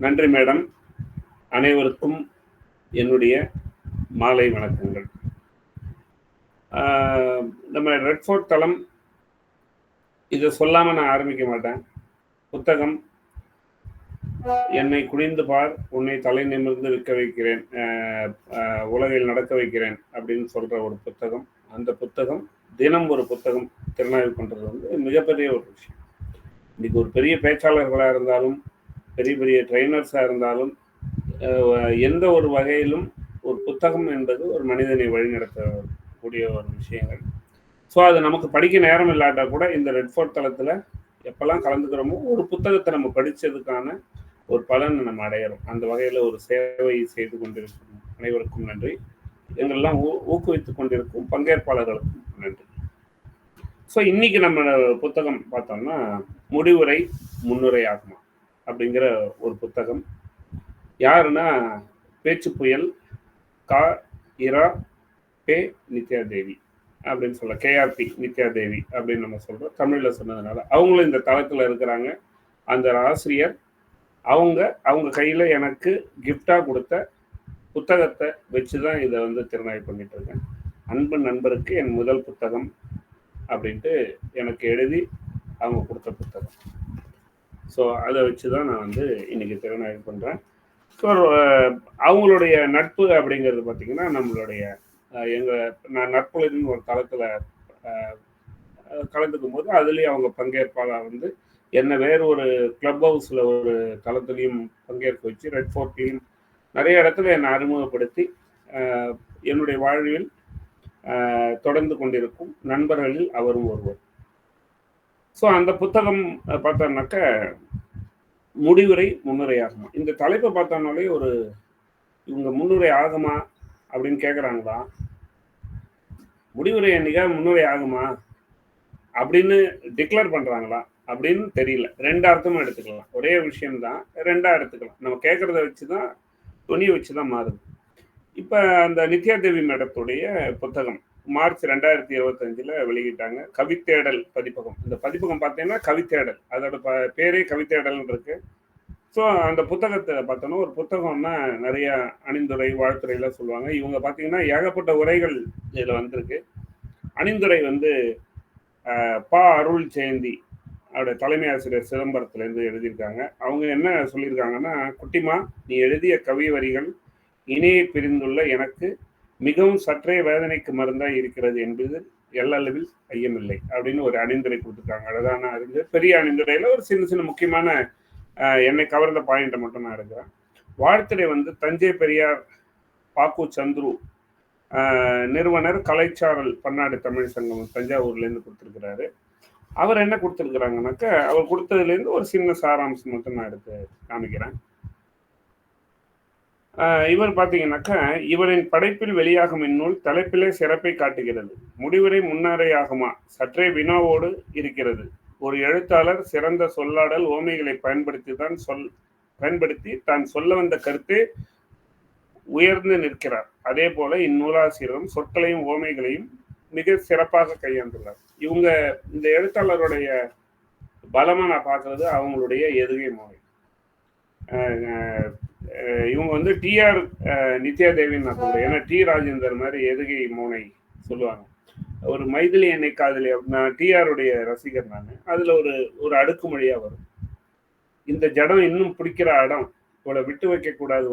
நன்றி மேடம். அனைவருக்கும் என்னுடைய மாலை வணக்கங்கள். நம்ம ரெட் ஃபோர்ட் தளம் இதை சொல்லாம நான் ஆரம்பிக்க மாட்டேன். புத்தகம் என்னை குனிந்து பார், உன்னை தலை நிமிர்ந்து விற்க வைக்கிறேன், உலகில் நடக்க வைக்கிறேன் அப்படின்னு சொல்ற ஒரு புத்தகம். அந்த புத்தகம் தினம் ஒரு புத்தகம் திறனாய்வு பண்றது வந்து மிகப்பெரிய ஒரு விஷயம். இன்னைக்கு ஒரு பெரிய பேச்சாளர்களாக இருந்தாலும், பெரிய பெரிய ட்ரெயினர்ஸாக இருந்தாலும், எந்த ஒரு வகையிலும் ஒரு புத்தகம் என்பது ஒரு மனிதனை வழிநடத்தக்கூடிய ஒரு விஷயங்கள். ஸோ அது நமக்கு படிக்க நேரம் இல்லாட்டா கூட இந்த ரெட் ஃபோர்ட் தளத்தில் எப்பெல்லாம் கலந்துக்கிறோமோ ஒரு புத்தகத்தை நம்ம படித்ததுக்கான ஒரு பலன் நம்ம அடையிறோம். அந்த வகையில் ஒரு சேவை செய்து கொண்டிருக்கும் அனைவருக்கும் நன்றி. எங்களெல்லாம் ஊக்குவித்து கொண்டிருக்கும் பங்கேற்பாளர்களுக்கும் நன்றி. ஸோ இன்னைக்கு நம்ம புத்தகம் பார்த்தோம்னா முடிவுரை முன்னுரை ஆகுமா அப்படிங்கிற ஒரு புத்தகம். யாருன்னா பேச்சு புயல் கா இரா பே நித்யா தேவி அப்படின்னு சொல்ல, கேஆர்பி நித்யா தேவி அப்படின்னு நம்ம சொல்றோம். தமிழில் சொன்னதுனால அவங்களும் இந்த தளத்தில் இருக்கிறாங்க. அந்த ஆசிரியர் அவங்க கையில் எனக்கு கிஃப்டா கொடுத்த புத்தகத்தை வச்சு தான் இதை வந்து திறனாய்வு பண்ணிட்டு இருக்கேன். அன்பு நண்பருக்கு என் முதல் புத்தகம் அப்படின்ட்டு எனக்கு எழுதி அவங்க கொடுத்த புத்தகம். ஸோ அதை வச்சு தான் நான் வந்து இன்னைக்கு திறனாய்வு பண்ணுறேன். ஸோ அவங்களுடைய நட்பு அப்படிங்கிறது பார்த்தீங்கன்னா நம்மளுடைய நான் நட்புலின் ஒரு தளத்தில் கலந்துக்கும் போது அதுலேயும் அவங்க பங்கேற்பாளர் வந்து என்னை வேறு ஒரு கிளப் ஹவுஸில் ஒரு தளத்துலையும் பங்கேற்க வச்சு ரெட் ஃபோர்ட்லையும் நிறைய இடத்துல என்னை அறிமுகப்படுத்தி என்னுடைய வாழ்வில் தொடர்ந்து கொண்டிருக்கும் நண்பர்களில் அவரும் ஒருவர். ஸோ அந்த புத்தகம் பார்த்தோம்னாக்க முடிவுரை முன்னுரை ஆகுமா, இந்த தலைப்பை பார்த்தோம்னாலே ஒரு இவங்க முன்னுரை ஆகுமா அப்படின்னு கேட்குறாங்களா, முடிவுரை என்னைக்கா முன்னுரை ஆகுமா அப்படின்னு டிக்ளேர் பண்ணுறாங்களா அப்படின்னு தெரியல. ரெண்டு அர்த்தமும் எடுத்துக்கலாம். ஒரே விஷயம்தான், ரெண்டாக எடுத்துக்கலாம். நம்ம கேட்குறத வச்சு தான் துணியை வச்சு தான் மாறுது. இப்போ அந்த நித்யா தேவி மேடத்துடைய புத்தகம் மார்ச் 2025 வெளியிட்டாங்க. கவித்தேடல் பதிப்பகம். இந்த பதிப்பகம் பார்த்தீங்கன்னா கவித்தேடல், அதோட பேரே கவித்தேடல்னு இருக்கு. ஸோ அந்த புத்தகத்தை பார்த்தோன்னா ஒரு புத்தகம்னா நிறைய அணிந்துரை வாழ்த்துறையெல்லாம் சொல்லுவாங்க. இவங்க பார்த்தீங்கன்னா ஏகப்பட்ட உரைகள் இதில் வந்திருக்கு. அணிந்துரை வந்து பா அருள் ஜெயந்தி அவருடைய தலைமை ஆசிரியர் சிதம்பரத்துலேருந்து எழுதியிருக்காங்க. அவங்க என்ன சொல்லியிருக்காங்கன்னா, குட்டிமா நீ எழுதிய கவி வரிகள் இணையை பிரிந்துள்ள எனக்கு மிகவும் சற்றே வேதனைக்கு மருந்தாய் இருக்கிறது என்பது எல்லளவில் ஐயமில்லை அப்படின்னு ஒரு அணிந்துரை கொடுத்துருக்காங்க. அழகான அறிஞர். பெரிய அணிந்துரையில் ஒரு சின்ன சின்ன முக்கியமான என்னை கவர்ந்த பாயிண்ட்டை மட்டும் நான் எடுக்கிறேன். வாழ்த்துறை வந்து தஞ்சை பெரியார் பாக்கு சந்துரு நிறுவனர் கலைச்சாரல் பன்னாடு தமிழ் சங்கம் தஞ்சாவூர்லேருந்து கொடுத்துருக்கிறாரு. அவர் என்ன கொடுத்துருக்குறாங்கனாக்க அவர் கொடுத்ததுலேருந்து ஒரு சின்ன சாராம்சம் மட்டும் நான் எடுத்து காமிக்கிறேன். இவர் பார்த்தீங்கன்னாக்கா இவரின் படைப்பில் வெளியாகும் இந்நூல் தலைப்பிலே சிறப்பை காட்டுகிறது. முடிவுரை முன்னரை ஆகுமா சற்றே வினாவோடு இருக்கிறது. ஒரு எழுத்தாளர் சிறந்த சொல்லாடல் ஓமைகளை பயன்படுத்தி தான் சொல்ல வந்த கருத்தை உயர்ந்து நிற்கிறார். அதே போல இந்நூலாசிரியரும் சொற்களையும் ஓமைகளையும் மிக சிறப்பாக கையாண்டுள்ளார். இவங்க இந்த எழுத்தாளருடைய பலமா நான் பார்க்கறது அவங்களுடைய எதுகை மொழி. இவங்க வந்து டிஆர் நித்யா தேவின்னு நான் சொல்றேன். ஏன்னா டி ராஜேந்தர் மாதிரி எதுகை மோனை சொல்லுவாங்க. ஒரு மைதிலி என்னை காதலி, நான் டிஆருடைய ரசிகர் நான். அதுல ஒரு அடுக்குமொழியா வரும், இந்த ஜடம் இன்னும் பிடிக்கிற இடம், இவளை விட்டு வைக்கக்கூடாது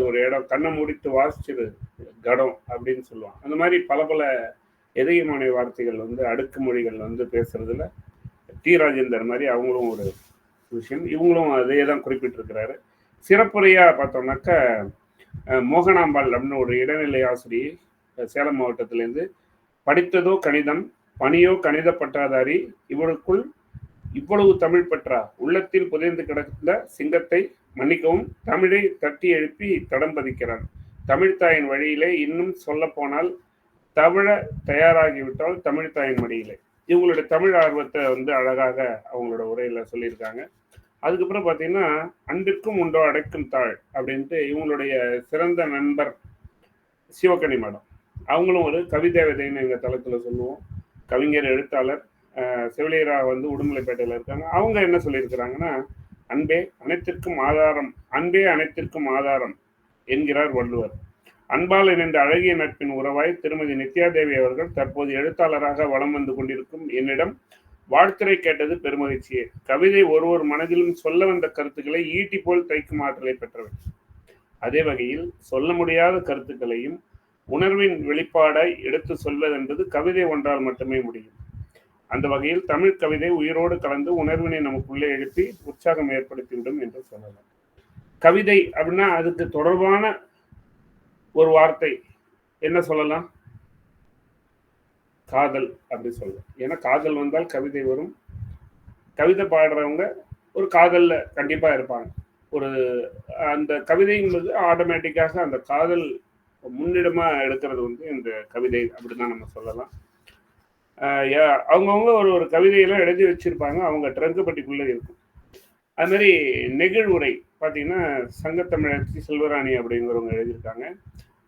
ஒரு இடம், கண்ணை மூடிட்டு வாசிச்சிரு கடம் அப்படின்னு சொல்லுவாங்க. அந்த மாதிரி பல எதுகை மோனை வார்த்தைகள் வந்து அடுக்குமொழிகள் வந்து பேசுறதுல டி ராஜேந்தர் மாதிரி அவங்களும் ஒரு விஷயம். இவங்களும் அதே தான் குறிப்பிட்டிருக்கிறாரு. சிறப்புரையா பார்த்தோம்னாக்க மோகனாம்பாள் அப்படின்னு ஒரு இடைநிலை ஆசிரியை சேலம் மாவட்டத்திலேருந்து, படித்ததோ கணிதம் பணியோ கணித பட்டாதாரி, இவளுக்குள் இவ்வளவு தமிழ் பற்றா, உள்ளத்தில் புதைந்து கிடந்த சிங்கத்தை மன்னிக்கவும் தமிழை தட்டி எழுப்பி தடம் பதிக்கிறான், தமிழ்தாயின் வழியிலே இன்னும் சொல்ல போனால் தமிழ தயாராகிவிட்டால் தமிழ்தாயின் வழியிலே. இவங்களுடைய தமிழ் ஆர்வத்தை வந்து அழகாக அவங்களோட உரையில சொல்லியிருக்காங்க. அதுக்கப்புறம் பார்த்தீங்கன்னா அன்பிற்கும் உண்டோ அடைக்கும் தாழ் அப்படின்ட்டு இவங்களுடைய சிறந்த நண்பர் சிவகனி மேடம், அவங்களும் ஒரு கவிதேவதைன்னு எங்கள் தளத்தில் சொல்லுவோம். கவிஞர் எழுத்தாளர் செவிலியராக வந்து உடுமலைப்பேட்டையில் இருக்காங்க. அவங்க என்ன சொல்லியிருக்கிறாங்கன்னா, அன்பே அனைத்திற்கும் ஆதாரம் என்கிறார் வள்ளுவர். அன்பால் இணைந்த அழகிய நட்பின் உறவாய் திருமதி நித்யாதேவி அவர்கள் தற்போது எழுத்தாளராக வலம் வந்து கொண்டிருக்கும் என்னிடம் வாழ்த்துரை கேட்டது பெருமகிழ்ச்சியே. கவிதை ஒருவர் மனதிலும் சொல்ல வந்த கருத்துக்களை ஈட்டி போல் தைக்கும் ஆற்றலை பெற்றவை. அதே வகையில் சொல்ல முடியாத கருத்துக்களையும் உணர்வின் வெளிப்பாடாய் எடுத்து சொல்வதென்பது கவிதை ஒன்றால் மட்டுமே முடியும். அந்த வகையில் தமிழ் கவிதை உயிரோடு கலந்து உணர்வினை நமக்குள்ளே எழுப்பி உற்சாகம் ஏற்படுத்திவிடும் என்று சொல்லலாம். கவிதை அப்படின்னா அதுக்கு தொடர்பான ஒரு வார்த்தை என்ன சொல்லலாம்? காதல் அப்படி சொல்லலாம். ஏன்னா காதல் வந்தால் கவிதை வரும். கவிதை பாடுறவங்க ஒரு காதல்ல கண்டிப்பா இருப்பாங்க. ஒரு அந்த கவிதை என்பது ஆட்டோமேட்டிக்காக அந்த காதல் முன்னிடமா எடுக்கிறது வந்து இந்த கவிதை அப்படிதான் நம்ம சொல்லலாம். அவங்கவுங்க ஒரு ஒரு கவிதையெல்லாம் எழுதி வச்சிருப்பாங்க. அவங்க ட்ரங்கு பட்டிக்குள்ளே இருக்கும். அது மாதிரி நெகிழ்வுரை பார்த்தீங்கன்னா சங்கத்தமிழச்சி செல்வராணி அப்படிங்கிறவங்க எழுதியிருக்காங்க.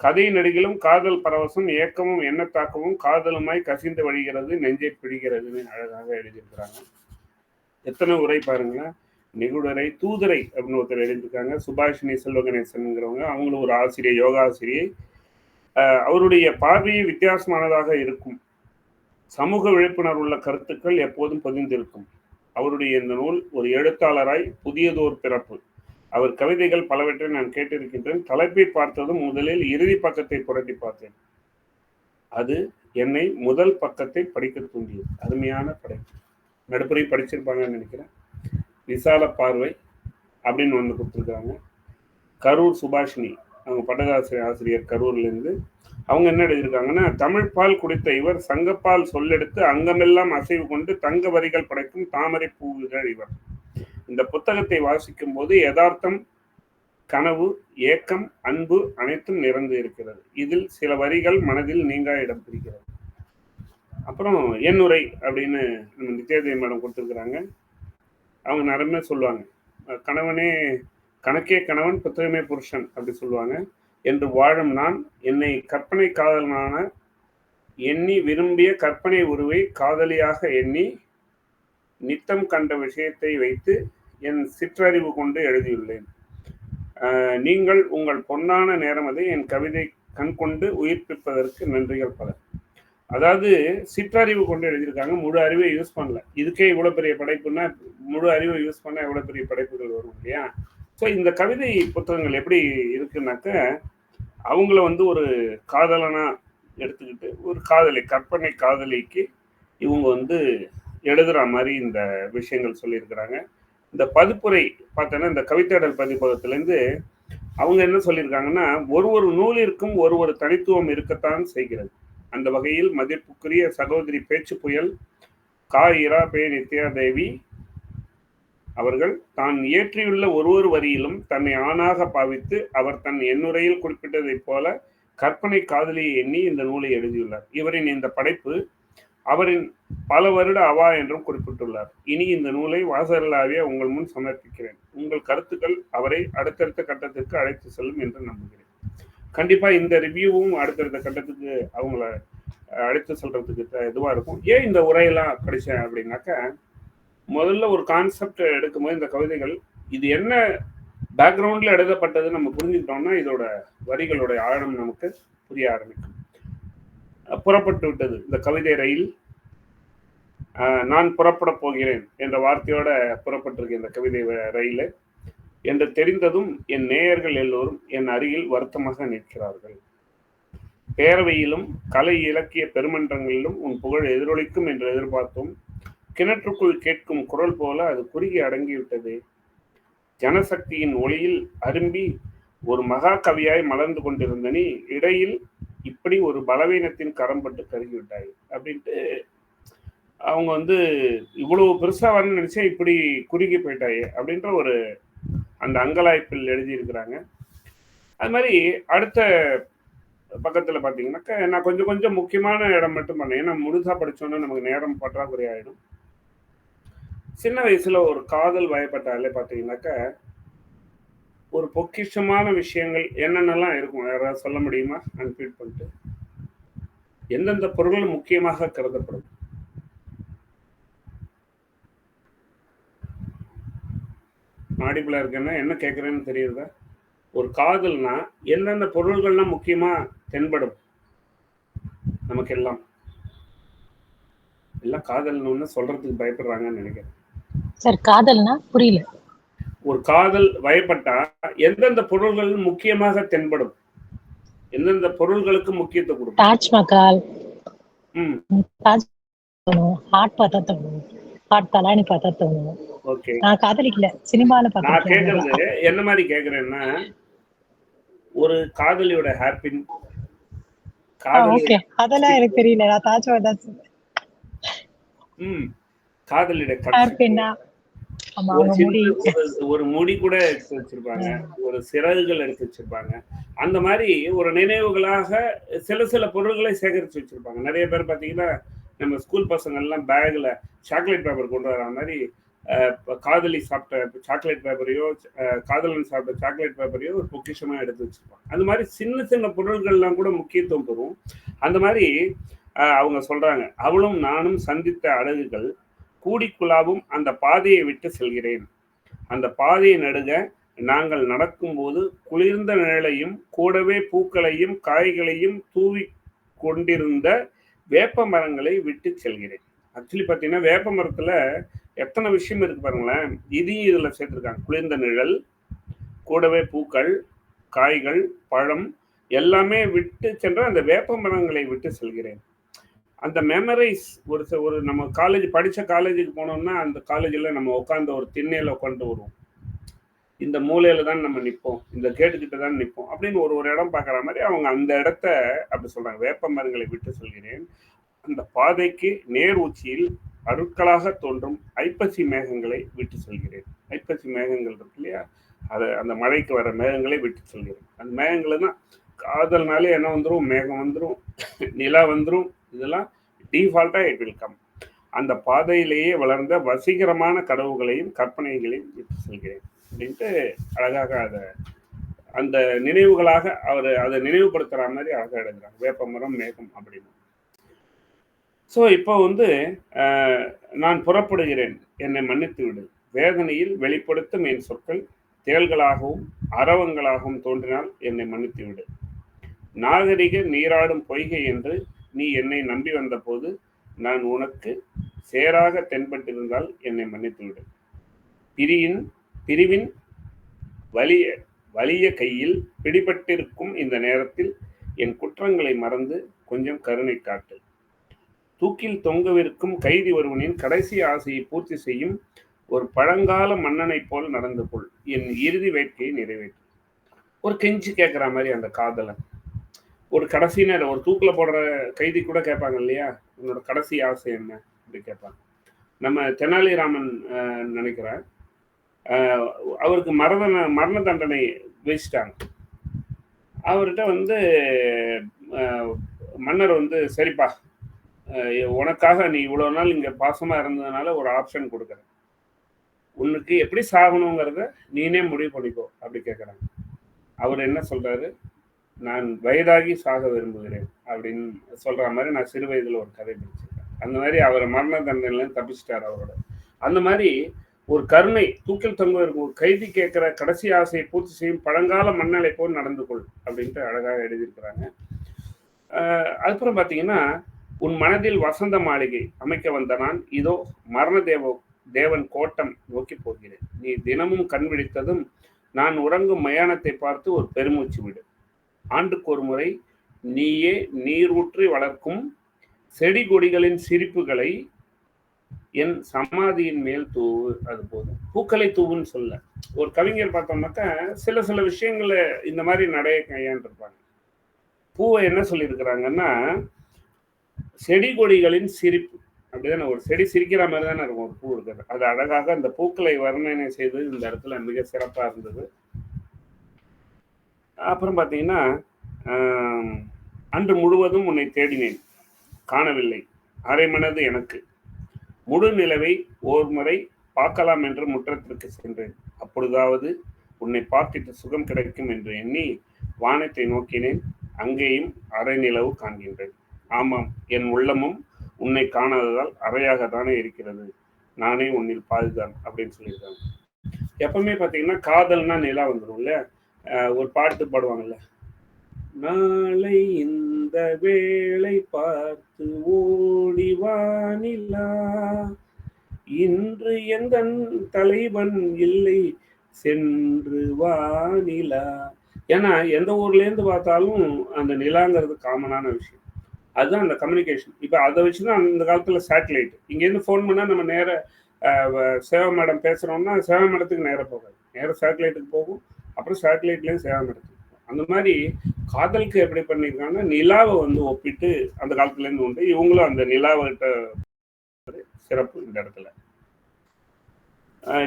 கதை நடிகளும் காதல் பரவசம் ஏக்கமும் எண்ணத்தாக்கமும் காதலுமாய் கசிந்து வழிகிறது நெஞ்சை பிடிக்கிறதுன்னு அழகாக எழுதியிருக்கிறாங்க. எத்தனை உரை பாருங்களேன். நெகுடரை தூதுரை அப்படின்னு ஒருத்தர் எழுதியிருக்காங்க. சுபாஷினி செல்வகணேசன்ங்கிறவங்க, அவங்களும் ஒரு ஆசிரியர், யோகா ஆசிரியை. அவருடைய பார்வையை வித்தியாசமானதாக இருக்கும். சமூக விழிப்புணர்வு உள்ள கருத்துக்கள் எப்போதும் பொதிந்திருக்கும். அவருடைய இந்த நூல் ஒரு எழுத்தாளராய் புதியதோர் பிறப்பு. அவர் கவிதைகள் பலவற்றை நான் கேட்டிருக்கின்றேன். தலைப்பை பார்த்ததும் முதலில் இறுதி பக்கத்தை புரட்டி பார்த்தேன். அது என்னை முதல் பக்கத்தை படிக்க தூண்டியது. அருமையான படைப்பு. நடுப்புரை படிச்சிருப்பாங்கன்னு நினைக்கிறேன். விசால பார்வை அப்படின்னு ஒன்று கொடுத்துருக்காங்க. கரூர் சுபாஷினி, அவங்க பட்டதாசிரியர் ஆசிரியர் கரூர்லேருந்து. அவங்க என்ன எழுதியிருக்காங்கன்னா, தமிழ் பால் குடித்த இவர் சங்கப்பால் சொல்லெடுத்து அங்கமெல்லாம் அசைவு கொண்டு தங்க வரிகள் படைக்கும் தாமரை பூவிதழ் இவர். இந்த புத்தகத்தை வாசிக்கும் போது யதார்த்தம், கனவு, ஏக்கம், அன்பு அனைத்தும் நிறைந்து இருக்கிறது. இதில் சில வரிகள் மனதில் நீங்கா இடம் பிடிக்கிறது. அப்புறம் எண்ணுரை அப்படின்னு நம்ம நித்யாதேவி மேடம் கொடுத்துருக்குறாங்க. அவங்க நிறைய சொல்லுவாங்க, கணவனே கணக்கே கணவன் புத்தகமே புருஷன் அப்படி சொல்லுவாங்க. என்று வாழும் நான் என்னை கற்பனை காதலனான எண்ணி விரும்பிய கற்பனை உருவை காதலியாக எண்ணி நித்தம் கண்ட விஷயத்தை வைத்து என் சிற்றறிவு கொண்டு எழுதியுள்ளேன். நீங்கள் உங்கள் பொன்னான நேரம் அதை என் கவிதை கண் கொண்டு உயிர்ப்பிப்பதற்கு நன்றிகள் பல. அதாவது சிற்றறிவு கொண்டு எழுதியிருக்காங்க, முழு அறிவை யூஸ் பண்ணல. இதுக்கே இவ்வளோ பெரிய படைப்புன்னா முழு அறிவை யூஸ் பண்ணால் எவ்வளோ பெரிய படைப்புகள் வரும் இல்லையா? ஸோ இந்த கவிதை புத்தகங்கள் எப்படி இருக்குன்னாக்க, அவங்கள வந்து ஒரு காதலனா எடுத்துக்கிட்டு ஒரு கற்பனை காதலிக்கு இவங்க வந்து எழுதுற மாதிரி இந்த விஷயங்கள் சொல்லியிருக்கிறாங்க. இந்த பதிப்புரை பார்த்தோன்னா இந்த கவிதைடல் பதிப்பகத்திலேருந்து அவங்க என்ன சொல்லியிருக்காங்கன்னா, ஒரு நூலிற்கும் ஒரு தனித்துவம் இருக்கத்தான் செய்கிறது. அந்த வகையில் மதிப்புக்குரிய சகோதரி பேச்சு புயல் கா. இரா. பே. நித்யாதேவி அவர்கள் தான் இயற்றியுள்ள ஒரு வரியிலும் தன்னை ஆணாக பாவித்து அவர் தன் எண்ணுரையில் குறிப்பிட்டதைப் போல கற்பனை காதலியை எண்ணி இந்த நூலை எழுதியுள்ளார். இவரின் இந்த படைப்பு அவரின் பல வருட அவா என்றும் குறிப்பிட்டுள்ளார். இனி இந்த நூலை வாசகர்களாகிய உங்கள் முன் சமர்ப்பிக்கிறேன். உங்கள் கருத்துக்கள் அவரை அடுத்தடுத்த கட்டத்திற்கு அழைத்து செல்லும் என்று நம்புகிறேன். கண்டிப்பா இந்த ரிவ்யூவும் அடுத்தடுத்த கட்டத்துக்கு அவங்கள அழைத்து செல்றதுக்கு இதுவாக இருக்கும். ஏன் இந்த உரையெல்லாம் படித்தேன் அப்படின்னாக்க, முதல்ல ஒரு கான்செப்ட் எடுக்கும்போது இந்த கவிதைகள் இது என்ன பேக்ரவுண்டில் எழுதப்பட்டது நம்ம புரிஞ்சுக்கிட்டோம்னா இதோட வரிகளோட ஆழம் நமக்கு புரிய ஆரம்பிக்கும். புறப்பட்டு விட்டது இந்த கவிதை ரயில், நான் புறப்பட போகிறேன் என்ற வார்த்தையோட புறப்பட்டிருக்கு இந்த கவிதை ரயில் என்று தெரிந்ததும் என் நேயர்கள் எல்லோரும் என் அருகில் வருத்தமாக நிற்கிறார்கள். பேரவையிலும் கலை இலக்கிய பெருமன்றங்களிலும் உன் புகழ் எதிரொலிக்கும் என்று எதிர்பார்த்தோம். கிணற்றுக்குள் கேட்கும் குரல் போல அது குறுகி அடங்கிவிட்டது. ஜனசக்தியின் ஒளியில் அரும்பி ஒரு மகா கவியாய் மலர்ந்து கொண்டிருந்த நீ இடையில் இப்படி ஒரு பலவீனத்தின் கரம்பட்டு கருகிவிட்டாய் அப்படின்ட்டு அவங்க வந்து இவ்வளவு பெருசா வரணும்னு நினைச்சா இப்படி குறுகி போயிட்டாயே அப்படின்ற ஒரு அந்த அங்கலாய்ப்பில் எழுதியிருக்கிறாங்க. அது மாதிரி அடுத்த பக்கத்தில் பார்த்தீங்கன்னாக்கா நான் கொஞ்சம் முக்கியமான இடம் மட்டும் பண்ணேன். ஏன்னா முழுசா படித்தோன்னா நமக்கு நேரம் பற்றாக்குறை ஆகிடும். சின்ன வயசுல ஒரு காதல் வயப்பட்டாலே பார்த்தீங்கன்னாக்கா ஒரு பொக்கிஷமான விஷயங்கள் என்னென்னலாம் இருக்கும், யாராவது சொல்ல முடியுமா? அன்ஃபீட் பண்ணிட்டு எந்தெந்த பொருள்கள் முக்கியமாக கருதப்படும்? ஆடிபிளா இருக்குன்னா என்ன கேட்குறேன்னு தெரியுதா? ஒரு காதல்னா என்னென்ன பொருள்கள்லாம் முக்கியமா தென்படும் நமக்கு எல்லாம்? எல்லாம் காதல்னு சொல்றதுக்கு பயப்படுறாங்கன்னு நினைக்கிறேன். சார் காதல்னா புரியல. ஒரு காதல் வயப்பட்டா எந்தெந்த பொருள்கள் முக்கியமாக தென்படும்? எந்தெந்த பொருள்களுக்கு முக்கியத்துவம் கொடுக்கும்? தாஜ்மஹால், ம் தாஜ் தோணும், ஹார்ட் பார்த்தா தோணும், ஹார்ட் தலானி பார்த்தா தோணும். ஓகே. நான் காதலிக்கல, சினிமால நான் பார்த்திருக்கேன் கேட்கறது அவ்வளவுதான். என்ன மாதிரி கேட்குறேன்னா, ஒரு காதலியோட ஹேப்பின் ஓகே, காதலியோட அதெல்லாம் எனக்கு தெரியல. நான் தாஜ்மஹால் தான் சொன்னேன். காதலியோட ஹேர் கட்சி, பின்னா, ஆமா ஒரு அவங்க முடி. சின்ன ஒரு முடி கூட எடுத்து வச்சிருப்பாங்க, ஒரு சிறகுகள் எடுத்து வச்சிருப்பாங்க. அந்த மாதிரி ஒரு நினைவுகளாக சில சில பொருள்களை சேகரித்து வச்சிருப்பாங்க. நிறைய பேர் பார்த்தீங்கன்னா, நம்ம ஸ்கூல் பசங்க எல்லாம் பேக்ல சாக்லேட் பேப்பர் கொண்டு வர மாதிரி காதலி சாப்பிட்ட சாக்லேட் பேப்பரையோ, காதலன் சாப்பிட்ட சாக்லேட் பேப்பரையோ ஒரு பொக்கிஷமா எடுத்து வச்சிருப்பாங்க. அந்த மாதிரி சின்ன சின்ன பொருள்கள்லாம் கூட முக்கியத்துவம் பெறும். அந்த மாதிரி அவங்க சொல்றாங்க, அவளும் நானும் சந்தித்த அழகுகள் கூடிக்குழாவும் அந்த பாதையை விட்டு செல்கிறேன். அந்த பாதையை நடுக நாங்கள் நடக்கும்போது குளிர்ந்த நிழலையும் கூடவே பூக்களையும் காய்களையும் தூவி கொண்டிருந்த வேப்ப மரங்களை விட்டு செல்கிறேன். ஆக்சுவலி பார்த்தீங்கன்னா வேப்ப மரத்துல எத்தனை விஷயம் இருக்கு பாருங்களேன். இதையும் இதுல சேர்த்துருக்காங்க. குளிர்ந்த நிழல், கூடவே பூக்கள், காய்கள், பழம் எல்லாமே விட்டு சென்ற அந்த வேப்ப மரங்களை விட்டு செல்கிறேன். அந்த மெமரைஸ் ஒரு நம்ம காலேஜ் படிச்ச காலேஜுக்கு போனோம்னா அந்த காலேஜில் நம்ம உட்காந்து ஒரு திண்ணையில் உட்காந்து வருவோம். இந்த மூலையில தான் நம்ம நிற்போம், இந்த கேட்டுக்கிட்ட தான் நிற்போம் அப்படின்னு ஒரு இடம் பார்க்குற மாதிரி அவங்க அந்த இடத்த அப்படி சொல்றாங்க. வேப்ப மரங்களை விட்டு சொல்கிறேன். அந்த பாதைக்கு நேர் உச்சியில் அருட்களாக தோன்றும் ஐப்பசி மேகங்களை விட்டு சொல்கிறேன். ஐப்பசி மேகங்கள் இருக்கு இல்லையா, அதை அந்த மழைக்கு வர மேகங்களை விட்டு சொல்கிறேன். அந்த மேகங்களை தான் காதல்னாலே என்ன வந்துடும், மேகம் வந்துடும், நிலா வந்துடும். இதெல்லாம் டிஃபால்ட்டா இட் வில் கம். அந்த பாதையிலேயே வளர்ந்த வசீகரமான கனவுகளையும் கற்பனைகளையும் விட்டு செல்கிறேன் அப்படின்ட்டு அழகாக அதை அந்த நினைவுகளாக அவர் அதை நினைவுபடுத்துற மாதிரி அழகாக எழுதுறாங்க. வேப்பமரம் மேகம் அப்படின்னு. ஸோ இப்போ வந்து நான் புறப்படுகிறேன், என்னை மன்னித்து விடு. வேதனையில் வெளிப்படுத்தும் என் சொற்கள் தேள்களாகவும் அரவங்களாகவும் தோன்றினால் என்னை மன்னித்து விடு. நாகரிக நீராடும் பொய்கை என்று நீ என்னை நம்பி வந்த போது நான் உனக்கு சேராக தென்பட்டிருந்தால் என்னை மன்னித்து விடு. பிரிவின் வலிய கையில் பிடிபட்டிருக்கும் இந்த நேரத்தில் என் குற்றங்களை மறந்து கொஞ்சம் கருணை காட்டு. தூக்கில் தொங்கவிருக்கும் கைதி ஒருவனின் கடைசி ஆசையை பூர்த்தி செய்யும் ஒரு பழங்கால மன்னனை போல் நடந்து கொள். என் இறுதி வேட்கையை நிறைவேற்று. ஒரு கெஞ்சி கேட்குற மாதிரி அந்த காதலன் ஒரு கடைசி நேரம் ஒரு தூக்கில் போடுற கைதி கூட கேட்பாங்க இல்லையா, உன்னோட கடைசி ஆசை என்ன அப்படி கேட்பாங்க. நம்ம தெனாலிராமன் நினைக்கிறேன், அவருக்கு மரண தண்டனை வச்சுட்டாங்க. அவர்கிட்ட வந்து மன்னர் வந்து சரிப்பா, உனக்காக நீ இவ்வளோ நாள் இங்கே பாசமாக இருந்ததுனால ஒரு ஆப்ஷன் கொடுக்குறேன், உனக்கு எப்படி சாகணுங்கிறத நீனே முடிவு பண்ணிக்கோ அப்படி கேட்குறாங்க. அவர் என்ன சொல்றாரு, நான் வயதாகி சாக விரும்புகிறேன் அப்படின்னு சொல்ற மாதிரி நான் சிறு வயதில் ஒரு கதை படிச்சிருக்கேன். அந்த மாதிரி அவர் மரண தண்டனையிலேருந்து தப்பிச்சிட்டார் அவரோட. அந்த மாதிரி ஒரு கருணை, தூக்கில் தொங்க இருக்கும் ஒரு கைதி கேட்குற கடைசி ஆசையை பூர்த்தி செய்யும் பழங்கால மண்ணலை போல் நடந்து கொள் அப்படின்ட்டு அழகாக எழுதியிருக்கிறாங்க. அதுக்கப்புறம் பார்த்தீங்கன்னா, உன் மனதில் வசந்த மாளிகை அமைக்க வந்த நான் இதோ மரண தேவன் கோட்டம் நோக்கி போகிறேன். நீ தினமும் கண் விழித்ததும் நான் உறங்கும் மயானத்தை பார்த்து ஒரு பெருமூச்சு விடு. ஆண்டுக்கு ஒரு முறை நீயே நீரூற்றி வளர்க்கும் செடி கொடிகளின் சிரிப்புகளை என் சமாதியின் மேல் தூவு, அது போதும். பூக்களை தூவுன்னு சொல்ல ஒரு கவிஞர் பார்த்தோம்னாக்கா சில சில விஷயங்களை இந்த மாதிரி நடைய கையாண்டிருப்பாங்க. பூவை என்ன சொல்லியிருக்கிறாங்கன்னா, செடி கொடிகளின் சிரிப்பு அப்படிதானே, ஒரு செடி சிரிக்கிற மாதிரி தானே இருக்கும் ஒரு பூ இருக்கிறது. அது அழகாக அந்த பூக்களை வர்ணனை செய்து இந்த இடத்துல மிக சிறப்பாக இருந்தது. அப்புறம் பார்த்தீங்கன்னா, அன்று முழுவதும் உன்னை தேடினேன், காணவில்லை, அரை மனது எனக்கு. முழு நிலவை ஓர் முறை பார்க்கலாம் என்று முற்றத்திற்கு சென்றேன். அப்பொழுதாவது உன்னை பார்த்திட்டு சுகம் கிடைக்கும் என்று எண்ணி வானத்தை நோக்கினேன். அங்கேயும் அரை நிலவு காண்கின்றேன். ஆமாம், என் உள்ளமும் உன்னை காணாததால் அறையாக தானே இருக்கிறது. நானே உன்னில் பாதிதான் அப்படின்னு சொல்லியிருக்காங்க. எப்பவுமே பார்த்தீங்கன்னா காதல்னா நிலா வந்துடும் இல்லையா? ஒரு பாட்டு பாடுவாங்கல்ல, நாளை இந்த வேளை பார்த்து ஓடி வா நிலா, இன்று எந்தன் தலைவன் இல்லை சென்று வா நிலா. ஏன்னா எந்த ஊர்ல இருந்து பார்த்தாலும் அந்த நிலாங்கிறது காமனான விஷயம். அதுதான் அந்த கம்யூனிகேஷன். இப்போ அதை வச்சு தான் அந்த காலத்தில் சேட்டலைட் இங்கேருந்து ஃபோன் பண்ணால் நம்ம நேர சேவா மேடம் பேசுகிறோம்னா சேவா மேடத்துக்கு நேராக போகாது, நேராக சேட்டலைட்டுக்கு போகும். அப்புறம் சேட்டலைட்லேயும் சேவா மேடத்துக்கு போகும். அந்த மாதிரி காதலுக்கு எப்படி பண்ணியிருக்காங்கன்னா நிலாவை வந்து ஒப்பிட்டு அந்த காலத்துலேருந்து உண்டு. இவங்களும் அந்த நிலாவிட்ட சிறப்பு இந்த இடத்துல.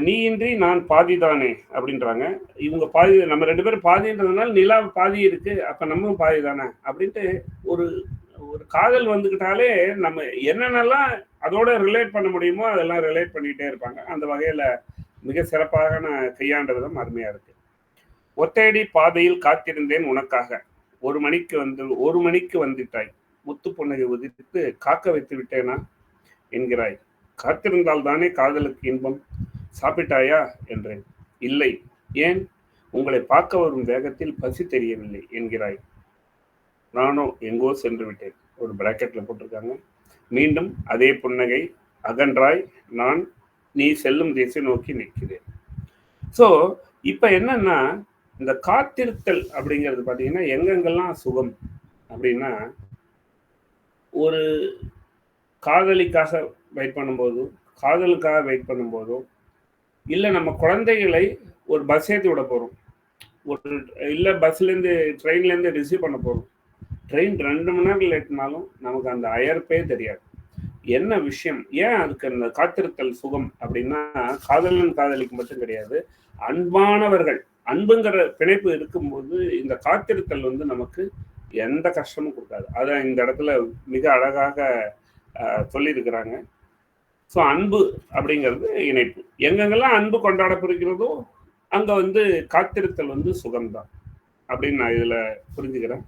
நீ இன்றி நான் பாதி தானே அப்படின்றாங்க. இவங்க பாதி, நம்ம 2 பேரும் பாதின்றதுனால நிலா பாதி இருக்கு, அப்ப நம்மளும் பாதி தானே அப்படின்ட்டு ஒரு ஒரு காதல் வந்துக்கிட்டாலே நம்ம என்னென்னலாம் அதோட ரிலேட் பண்ண முடியுமோ அதெல்லாம் ரிலேட் பண்ணிக்கிட்டே இருப்பாங்க. அந்த வகையில மிக சிறப்பாக கையாண்ட விதம் அருமையா இருக்கு. ஒத்தையடி பாதையில் காத்திருந்தேன் உனக்காக, 1 மணிக்கு வந்துட்டாய், முத்து புன்னகை உதிர்த்து காக்க வைத்து விட்டேனா என்கிறாய். காத்திருந்தால் தானே காதலுக்கு இன்பம். சாப்பிட்டாயா என்றேன். இல்லை. ஏன்? உங்களை பார்க்க வரும் வேகத்தில் பசி தெரியவில்லை என்கிறாய். நானோ எங்கோ சென்று விட்டேன். ஒரு பிராக்கெட்ல போட்டிருக்காங்க. மீண்டும் அதே புன்னகை. அகன்றாய், நான் நீ செல்லும் திசை நோக்கி நிற்கிறேன். ஸோ இப்போ என்னன்னா, இந்த காத்திருத்தல் அப்படிங்கிறது பார்த்தீங்கன்னா எங்கெங்கெல்லாம் சுகம் அப்படின்னா, ஒரு காதலிக்காக வெயிட் பண்ணும்போதும், காதலுக்காக வெயிட் பண்ணும்போதும், இல்லை நம்ம குழந்தைகளை ஒரு பஸ் ஏற்றி விட போகிறோம், ஒரு இல்லை பஸ்லேருந்து ட்ரெயின்லேருந்து ரிசீவ் பண்ண போகிறோம். ட்ரெயின் 2 மணி நேரம் லேட்னாலும் நமக்கு அந்த அயர்ப்பே தெரியாது. என்ன விஷயம்? ஏன் அதுக்கு அந்த காத்திருத்தல் சுகம் அப்படின்னா, காதலன் காதலிக்கு மட்டும் கிடையாது, அன்பானவர்கள் அன்புங்கிற பிணைப்பு இருக்கும்போது இந்த காத்திருத்தல் வந்து நமக்கு எந்த கஷ்டமும் கொடுக்காது. அதை இந்த இடத்துல மிக அழகாக சொல்லியிருக்கிறாங்க. ஸோ அன்பு அப்படிங்கிறது இணைப்பு. எங்கெங்கெல்லாம் அன்பு கொண்டாடப்படுகிறதோ அங்க வந்து காத்திருத்தல் வந்து சுகம்தான் அப்படின்னு நான் இதுல புரிஞ்சுக்கிறேன்.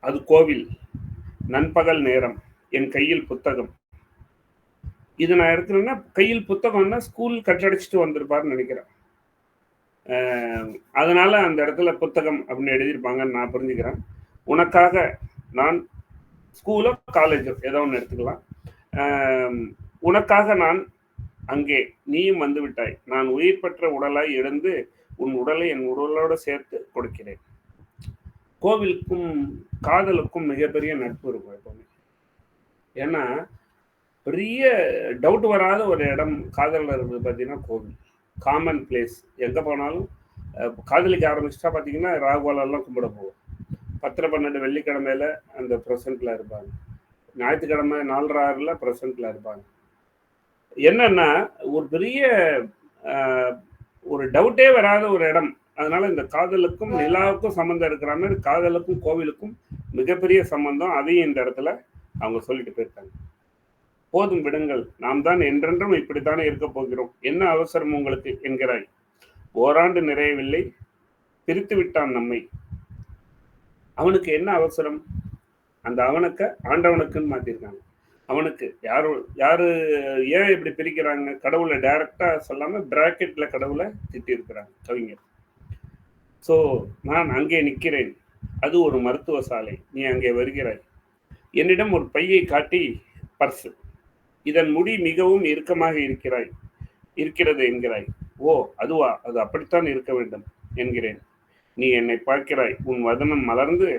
அது கோவில், நண்பகல் நேரம், என் கையில் புத்தகம். இது நான் எடுக்கிறேன்னா கையில் புத்தகம்னா ஸ்கூல் கட்டடிச்சுட்டு வந்திருப்பாருன்னு நினைக்கிறேன். அதனால அந்த இடத்துல புத்தகம் அப்படின்னு எழுதியிருப்பாங்கன்னு நான் புரிஞ்சுக்கிறேன். உனக்காக நான் ஸ்கூலோ காலேஜோ ஏதோ ஒன்று எடுத்துக்கலாம். உனக்காக நான் அங்கே, நீயும் வந்து விட்டாய், நான் உயிர் பெற்ற உடலாய் எழுந்து உன் உடலை என் உடலோடு சேர்த்து கொடுக்கிறேன். கோவிலுக்கும் காதலுக்கும் மிகப்பெரிய நட்பு இருக்கும் எப்பவுமே. ஏன்னா பெரிய டவுட் வராத ஒரு இடம் காதலில் இருக்குது பார்த்தீங்கன்னா கோவில். Common place. எங்கே போனாலும் காதலிக்க ஆரம்பிச்சிட்டா பார்த்தீங்கன்னா ராகுவாலெல்லாம் கும்பிட போவோம். 10-12 வெள்ளிக்கிழமையில அந்த ப்ரெசண்ட்ல இருப்பாங்க. ஞாயிற்றுக்கிழமை 4-6 ப்ரெசண்ட்ல இருப்பாங்க. என்னன்னா ஒரு பெரிய ஒரு டவுட்டே வராத ஒரு இடம். அதனால இந்த காதலுக்கும் நிலாவுக்கும் சம்பந்தம் இருக்கிற மாதிரி காதலுக்கும் கோவிலுக்கும் மிகப்பெரிய சம்பந்தம். அதையும் இந்த இடத்துல அவங்க சொல்லிட்டு போயிருக்காங்க. போதும் விடுங்கள், நாம் தான் என்றென்றும் இப்படித்தானே இருக்க போகிறோம், என்ன அவசரம் உங்களுக்கு என்கிறாய். ஓராண்டு நிறையவில்லை, பிரித்து விட்டான் நம்மை. அவனுக்கு என்ன அவசரம்? அந்த அவனுக்கு ஆண்டவனுக்குன்னு மாத்திருக்காங்க. அவனுக்கு யாரு ஏன் இப்படி பிரிக்கிறாங்க? கடவுளை டைரக்டா சொல்லாம பிராக்கெட்ல கடவுளை திட்டி இருக்கிறாங்க கவிஞர். ஸோ நான் அங்கே நிற்கிறேன், அது ஒரு மருத்துவ சாலை, நீ அங்கே வருகிறாய். என்னிடம் ஒரு பையை காட்டி, பர்ஸ், இதன் முடி மிகவும் இறுக்கமாக இருக்கிறது என்கிறாய். ஓ அதுவா, அது அப்படித்தான் இருக்க வேண்டும் என்கிறேன். நீ என்னை பார்க்கிறாய், உன் வதனம் மலர்ந்து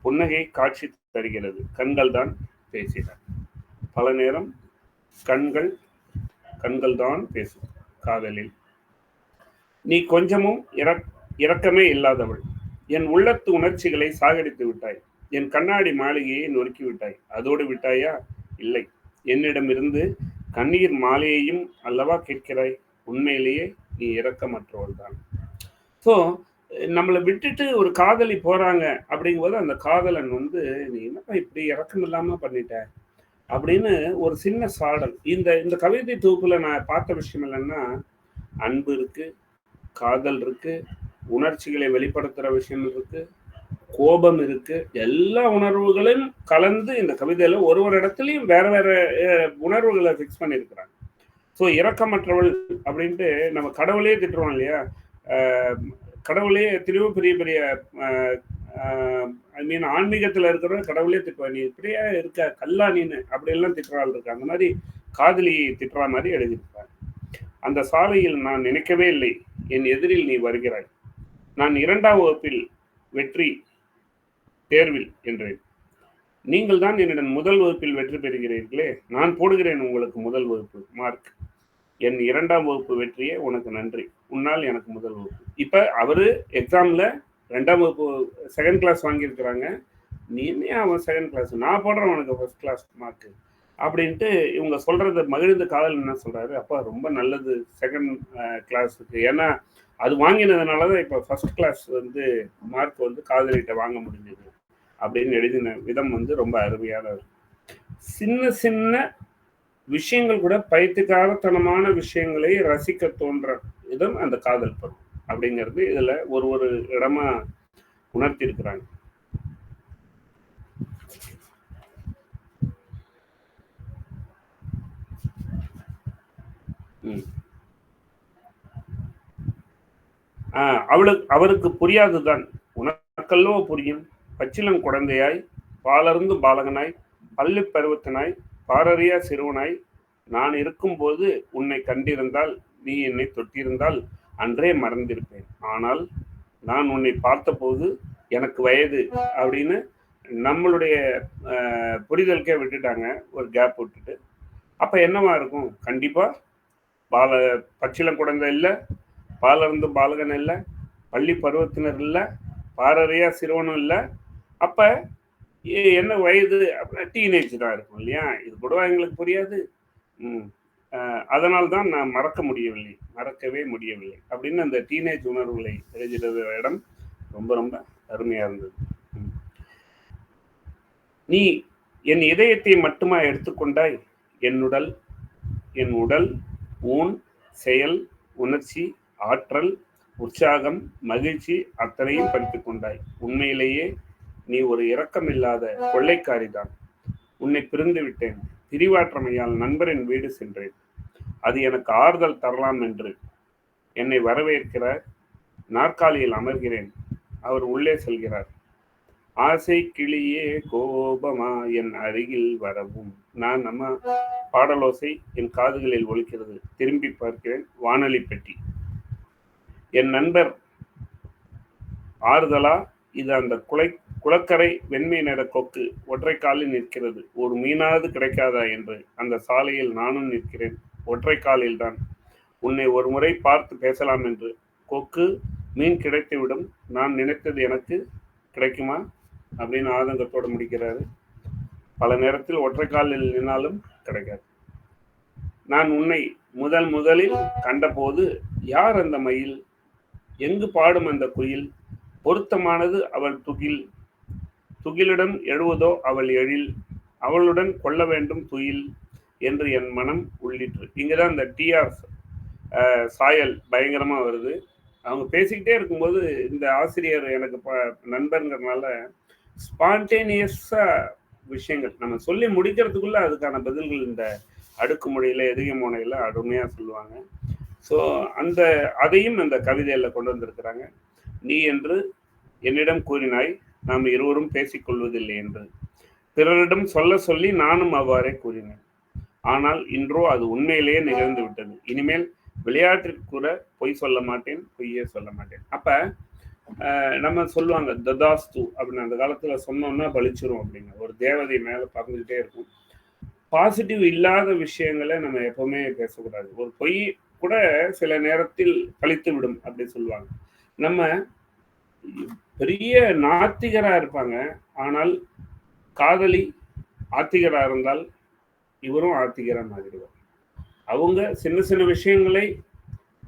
புன்னகை காட்சி தருகிறது, கண்கள் தான் பேசினார். பல நேரம் கண்கள் தான் பேசும் காதலில். நீ கொஞ்சமும் இரக்கமே இல்லாதவள், என் உள்ளத்து உணர்ச்சிகளை சாகடித்து விட்டாய், என் கண்ணாடி மாளிகையை நொறுக்கி விட்டாய். அதோடு விட்டாயா? இல்லை, என்னிடமிருந்து கண்ணீர் மாலையையும் அல்லவா கேட்கிறாய். உண்மையிலேயே நீ இரக்கமற்றவள் தான். ஸோ நம்மளை விட்டுட்டு ஒரு காதலி போறாங்க அப்படிங்கும்போது அந்த காதலன் வந்து நீ என்னப்பா இப்படி இரக்கம் இல்லாம பண்ணிட்ட அப்படின்னு ஒரு சின்ன சாடல். இந்த கவிதை தொகுப்புல நான் பார்த்த விஷயம் இல்லைன்னா, அன்பு இருக்கு, காதல் இருக்கு, உணர்ச்சிகளை வெளிப்படுத்துற விஷயம் இருக்கு, கோபம் இருக்கு, எல்லா உணர்வுகளும் கலந்து இந்த கவிதையில ஒரு ஒரு இடத்துலையும் வேற வேற உணர்வுகளை ஃபிக்ஸ் பண்ணியிருக்கிறாங்க. ஸோ இரக்கமற்றவள் அப்படின்ட்டு நம்ம கடவுளையே திட்டுறோம் இல்லையா? கடவுளே திரும்ப பெரிய பெரிய ஐ மீன் ஆன்மீகத்தில் இருக்கிற கடவுளே திட்டுவா, நீ இப்படியே இருக்க கல்லா நீனு அப்படியெல்லாம் திட்டுறாள் இருக்கு. அந்த மாதிரி காதலி திட்டுறா மாதிரி எழுதியிருப்பாங்க. அந்த சாலையில் நான் நினைக்கவே இல்லை, என் எதிரில் நீ வருகிறாய். நான் 2ஆம் வகுப்பில் வெற்றி தேர்வில் என்றேன். நீங்கள் தான் என்னிடம் முதல் வகுப்பில் வெற்றி பெறுகிறீர்களே, நான் போடுகிறேன் உங்களுக்கு முதல் வகுப்பு மார்க். என் 2ஆம் வகுப்பு வெற்றியே உனக்கு நன்றி, உன்னால் எனக்கு முதல் வகுப்பு. இப்ப அவரு எக்ஸாம்ல 2ஆம் வகுப்பு செகண்ட் கிளாஸ் வாங்கியிருக்கிறாங்க. நீ என்ன அவன் செகண்ட் கிளாஸ், நான் போடுறேன் உனக்கு ஃபர்ஸ்ட் கிளாஸ் மார்க் அப்படின்ட்டு இவங்க சொல்றத மகிழ்ந்த காதல் என்ன சொல்றாரு, அப்பா ரொம்ப நல்லது செகண்ட் கிளாஸுக்கு, ஏன்னா அது வாங்கினதுனாலதான் இப்ப ஃபர்ஸ்ட் கிளாஸ் வந்து மார்க் வந்து காதலிட்ட வாங்க முடிஞ்சது அப்படின்னு எழுதின விதம் வந்து ரொம்ப அருமையானது. சின்ன சின்ன விஷயங்கள் கூட பைத்தியக்காரத்தனமான விஷயங்களை ரசிக்க தோன்ற விதம் அந்த காதல் பருவம் அப்படிங்கிறது இதுல ஒரு ஒரு இடமா உணர்த்தி இருக்கிறாங்க. அவருக்கு புரியாதுதான், உனக்கல்லோ புரியும். பச்சிலம் குழந்தையாய், பாலருந்து பாலகனாய், பள்ளி பருவத்தினாய், பாரறியா சிறுவனாய் நான் இருக்கும்போது உன்னை கண்டிருந்தால், நீ என்னை தொட்டிருந்தால் அன்றே மறந்திருப்பேன். ஆனால் நான் உன்னை பார்த்தபோது எனக்கு வயது அப்படின்னு நம்மளுடைய புரிதலுக்கே விட்டுட்டாங்க, ஒரு கேப் விட்டுட்டு. அப்ப என்னவா இருக்கும்? கண்டிப்பா பச்சிலம் குழந்தை இல்லை, பாலருந்து பாலகன் இல்லை, பள்ளி பருவத்தினர் இல்லை, பாரறியா சிறுவனும் இல்லை. அப்ப என்ன வயது அப்படின்னா டீனேஜ் தான் இருக்கும் இல்லையா? இது கூட எங்களுக்கு புரியாது. அதனால்தான் நான் மறக்கவே முடியவில்லை அப்படின்னு அந்த டீனேஜ் உணர்வுகளை எழுதுகிற இடம் ரொம்ப ரொம்ப அருமையா இருந்தது. நீ என் இதயத்தை மட்டுமா எடுத்துக்கொண்டாய், என் உடல், ஊன், செயல், உணர்ச்சி, ஆற்றல், உற்சாகம், மகிழ்ச்சி அத்தனையும் படித்துக் கொண்டாய். உண்மையிலேயே நீ ஒரு இரக்கமில்லாத கொள்ளைக்காரிதான். உன்னை பிரிந்து விட்டேன். பிரிவாற்றமையால் நண்பரின் வீடு சென்றேன். அது எனக்கு ஆறுதல் தரலாம் என்று என்னை வரவேற்கிறார். நாற்காலியில் அமர்கிறேன். அவர் உள்ளே செல்கிறார். ஆசை கிளியே கோபமா என் அருகில் வரவும். நான் நம்ம பாடலோசை என் காதுகளில் ஒலிக்கிறது. திரும்பி பார்க்கிறேன், வானொலி பெட்டி. என் நண்பர் ஆறுதலா? இது அந்த குளக்கரை வெண்மை நிற கொக்கு ஒற்றை காலில் நிற்கிறது. ஒரு மீனாவது கிடைக்காதா என்று அந்த சாலையில் நானும் நிற்கிறேன், ஒற்றை காலில் தான். உன்னை ஒரு முறை பார்த்து பேசலாம் என்று. கொக்கு, மீன் கிடைத்துவிடும், நான் நினைத்தது எனக்கு கிடைக்குமா அப்படின்னு ஆதங்கத்தோடு முடிக்கிறாரு. பல நேரத்தில் ஒற்றை காலில் நின்னாலும் கிடைக்காது. நான் உன்னை முதலில் கண்டபோது யார் அந்த மயில், எங்கு பாடும் அந்த குயில், பொருத்தமானது அவள் துகிலிடம் எழுவதோ அவள் எழில், அவளுடன் கொள்ள வேண்டும் துயில் என்று என் மனம் உள்ளிற்று. இங்கதான் இந்த டிஆர் சாயல் பயங்கரமா வருது. அவங்க பேசிக்கிட்டே இருக்கும்போது இந்த ஆசிரியர் எனக்கு நண்பர்ங்கிறதுனால ஸ்பான்டேனியஸா விஷயங்கள் நம்ம சொல்லி முடிக்கிறதுக்குள்ள அதுக்கான பதில்கள் இந்த அடுக்குமொழியில எதிக முனையில அருமையா சொல்லுவாங்க. ஸோ அதையும் அந்த கவிதையில கொண்டு வந்திருக்கிறாங்க. நீ என்று என்னிடம் கூறினாய், நாம் இருவரும் பேசிக்கொள்வதில்லை என்று. பிறரிடம் சொல்லி நானும் அவ்வாறே கூறினேன். ஆனால் இன்றோ அது உண்மையிலேயே நிகழ்ந்து விட்டது. இனிமேல் விளையாட்டிற்கு கூட பொய் சொல்ல மாட்டேன், பொய்யே சொல்ல மாட்டேன். அப்ப நம்ம சொல்லுவாங்க ததாஸ்து அப்படின்னு, அந்த காலத்துல சொன்னோம்னா பலிச்சிரும் அப்படின்னு. ஒரு தேவதை மேல பறந்துகிட்டே இருக்கும். பாசிட்டிவ் இல்லாத விஷயங்களை நம்ம எப்பவுமே பேசக்கூடாது. ஒரு பொய் கூட சில நேரத்தில் பழித்து விடும் அப்படி சொல்லுவாங்க. நம்ம பெரிய நாத்திகரா இருப்பாங்க, ஆனால் காதலி ஆத்திகரா இருந்தால் இவரும் ஆத்திகரா மாறிடுவார். அவங்க சின்ன சின்ன விஷயங்களை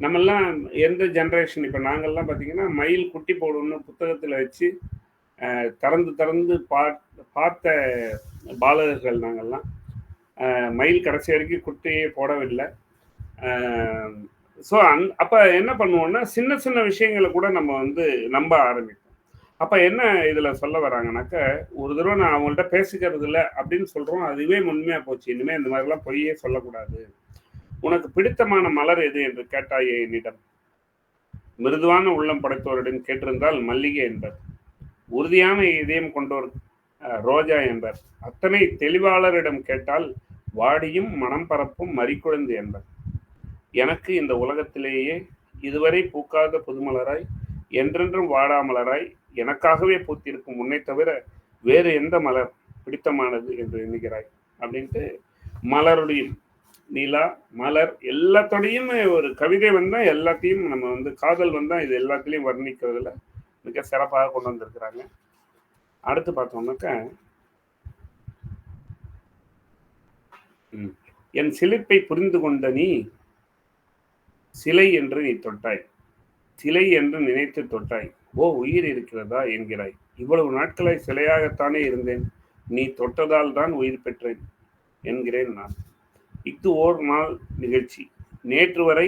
நம்மெல்லாம் எந்த ஜென்ரேஷன், இப்போ நாங்கள்லாம் பார்த்தீங்கன்னா மயில் குட்டி போடணும்னு புத்தகத்தில் வச்சு திறந்து பார்த்த பாலகர்கள் நாங்கள்லாம். மயில் கடைசி வரைக்கும் குட்டியே போடவில்லை. ஸோ அப்போ என்ன பண்ணுவோம்னா சின்ன சின்ன விஷயங்களை கூட நம்ம நம்ப ஆரம்பிப்போம். அப்ப என்ன இதுல சொல்ல வராங்கனாக்க, ஒரு தடவை நான் அவங்கள்ட்ட பேசிக்கிறது இல்ல அப்படின்னு சொல்றோம். அதுவே உண்மையா போச்சு. இனிமே இந்த மாதிரிலாம் பொய்யே சொல்லக்கூடாது. உனக்கு பிடித்தமான மலர் எது என்று கேட்டாயே என்னிடம். மிருதுவான உள்ளம் படைத்தோரிடம் கேட்டிருந்தால் மல்லிகை என்பர். உறுதியான இதயம் கொண்டோர் ரோஜா என்பர். அத்தனை தெளிவாளரிடம் கேட்டால் வாடியும் மனம் பரப்பும் மறிக்குழந்து என்பர். எனக்கு இந்த உலகத்திலேயே இதுவரை பூக்காத புதுமலராய் என்றென்றும் வாடாமலராய் எனக்காகவே பூத்திருக்கும் உன்னை தவிர வேறு எந்த மலர் பிடித்தமானது என்று எண்ணுகிறாய் அப்படின்ட்டு மலருடைய நிலா மலர் எல்லாத்தோடையும் ஒரு கவிதை வந்தா எல்லாத்தையும் நம்ம வந்து காதல் வந்தா இது எல்லாத்துலேயும் வர்ணிக்கிறதுல மிக சிறப்பாக கொண்டு வந்திருக்கிறாங்க. அடுத்து பார்த்தோம்னாக்க என் சிலிர்ப்பை புரிந்து கொண்ட நீ சிலை என்று நீ தொட்டாய், சிலை என்று நினைத்து தொட்டாய். ஓ உயிர் இருக்கிறதா என்கிறாய். இவ்வளவு நாட்களாய் சிலையாகத்தானே இருந்தேன், நீ தொட்டதால் தான் உயிர் பெற்றேன் என்கிறேன் நான். இஃது ஓர் நாள் நிகழ்ச்சி. நேற்று வரை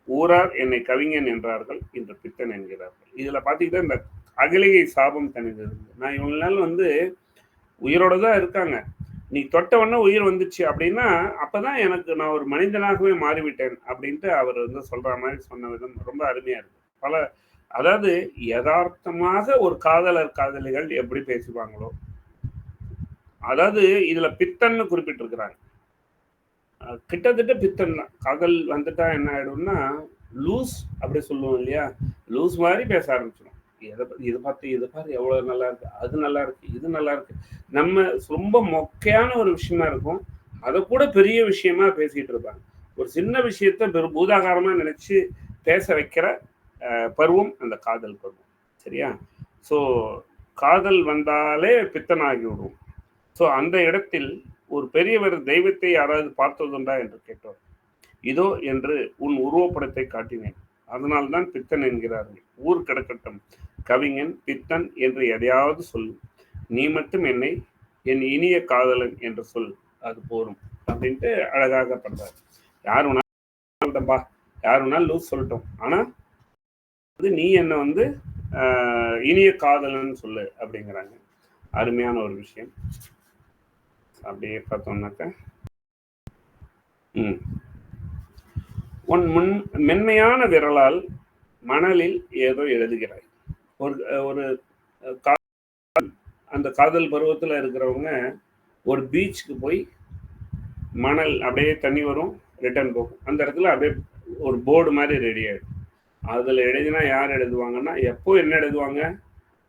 ஊரார் என்னை கவிஞன் என்றார்கள், இன்று பித்தன் என்கிறார்கள். இதுல பாத்தீங்கன்னா இந்த அகலிகை சாபம் தனிந்தது. நான் இவங்க நாள் வந்து உயிரோட தான் இருக்காங்க, நீ தொட்டவொன்னே உயிர் வந்துச்சு அப்படின்னா அப்பதான் எனக்கு நான் ஒரு மனிதனாகவே மாறிவிட்டேன் அப்படின்ட்டு அவர் வந்து சொல்ற மாதிரி சொன்ன விதம் ரொம்ப அருமையா இருக்கு. பல அதாவது யதார்த்தமாக ஒரு காதலர் காதலிகள் எப்படி பேசுவாங்களோ, அதாவது இதுல பித்தன்னு குறிப்பிட்டிருக்கிறாங்க. கிட்டத்தட்ட பித்தன் தான். காதல் வந்துட்டா என்ன ஆயிடும்னா லூஸ் அப்படி சொல்லுவோம் இல்லையா, லூஸ் மாதிரி பேச ஆரம்பிச்சிடும். இது பார்த்து இது பாரு எவ்வளவு நல்லா இருக்கு, அது நல்லா இருக்கு, இது நல்லா இருக்கு. நம்ம ரொம்ப மொக்கையான ஒரு விஷயமா இருக்கும், அதை கூட பெரிய விஷயமா பேசிட்டு இருப்பாங்க. ஒரு சின்ன விஷயத்த பூதாகாரமா நினைச்சு பேச வைக்கிற பருவம் அந்த காதல் பருவம். சரியா? ஸோ காதல் வந்தாலே பித்தனாகி விடுவோம். ஸோ அந்த இடத்தில் ஒரு பெரியவர் தெய்வத்தை யாராவது பார்த்ததுண்டா என்று கேட்டோர். இதோ என்று உன் உருவப்படத்தை காட்டினேன், அதனால்தான் பித்தன் என்கிறார்கள். ஊர் கிடக்கட்டும், கவிஞன் பித்தன் என்று எதையாவது சொல்லும், நீ மட்டும் என்னை என் இனிய காதலன் என்று சொல், அது போரும் அப்படின்ட்டு அழகாக பண்றாரு. யார் வேணாலும் யார் வேணாலும் லூஸ் சொல்லட்டும், ஆனா நீ என்ன வந்து இனிய காதலன் சொல்லு அப்படிங்கிறாங்க. அருமையான ஒரு விஷயம். அப்படியே பார்த்தோம்னாக்க உன் மென்மையான விரலால் மணலில் ஏதோ எழுதுகிறாய். ஒரு அந்த காதல் பருவத்தில் இருக்கிறவங்க ஒரு பீச்சுக்கு போய் மணல் அப்படியே தண்ணி வரும், ரிட்டர்ன் போகும். அந்த இடத்துல அப்படியே ஒரு போர்டு மாதிரி ரெடி ஆயிடும். அதில் எழுதினா யார் எழுதுவாங்கன்னா, எப்போ என்ன எழுதுவாங்க,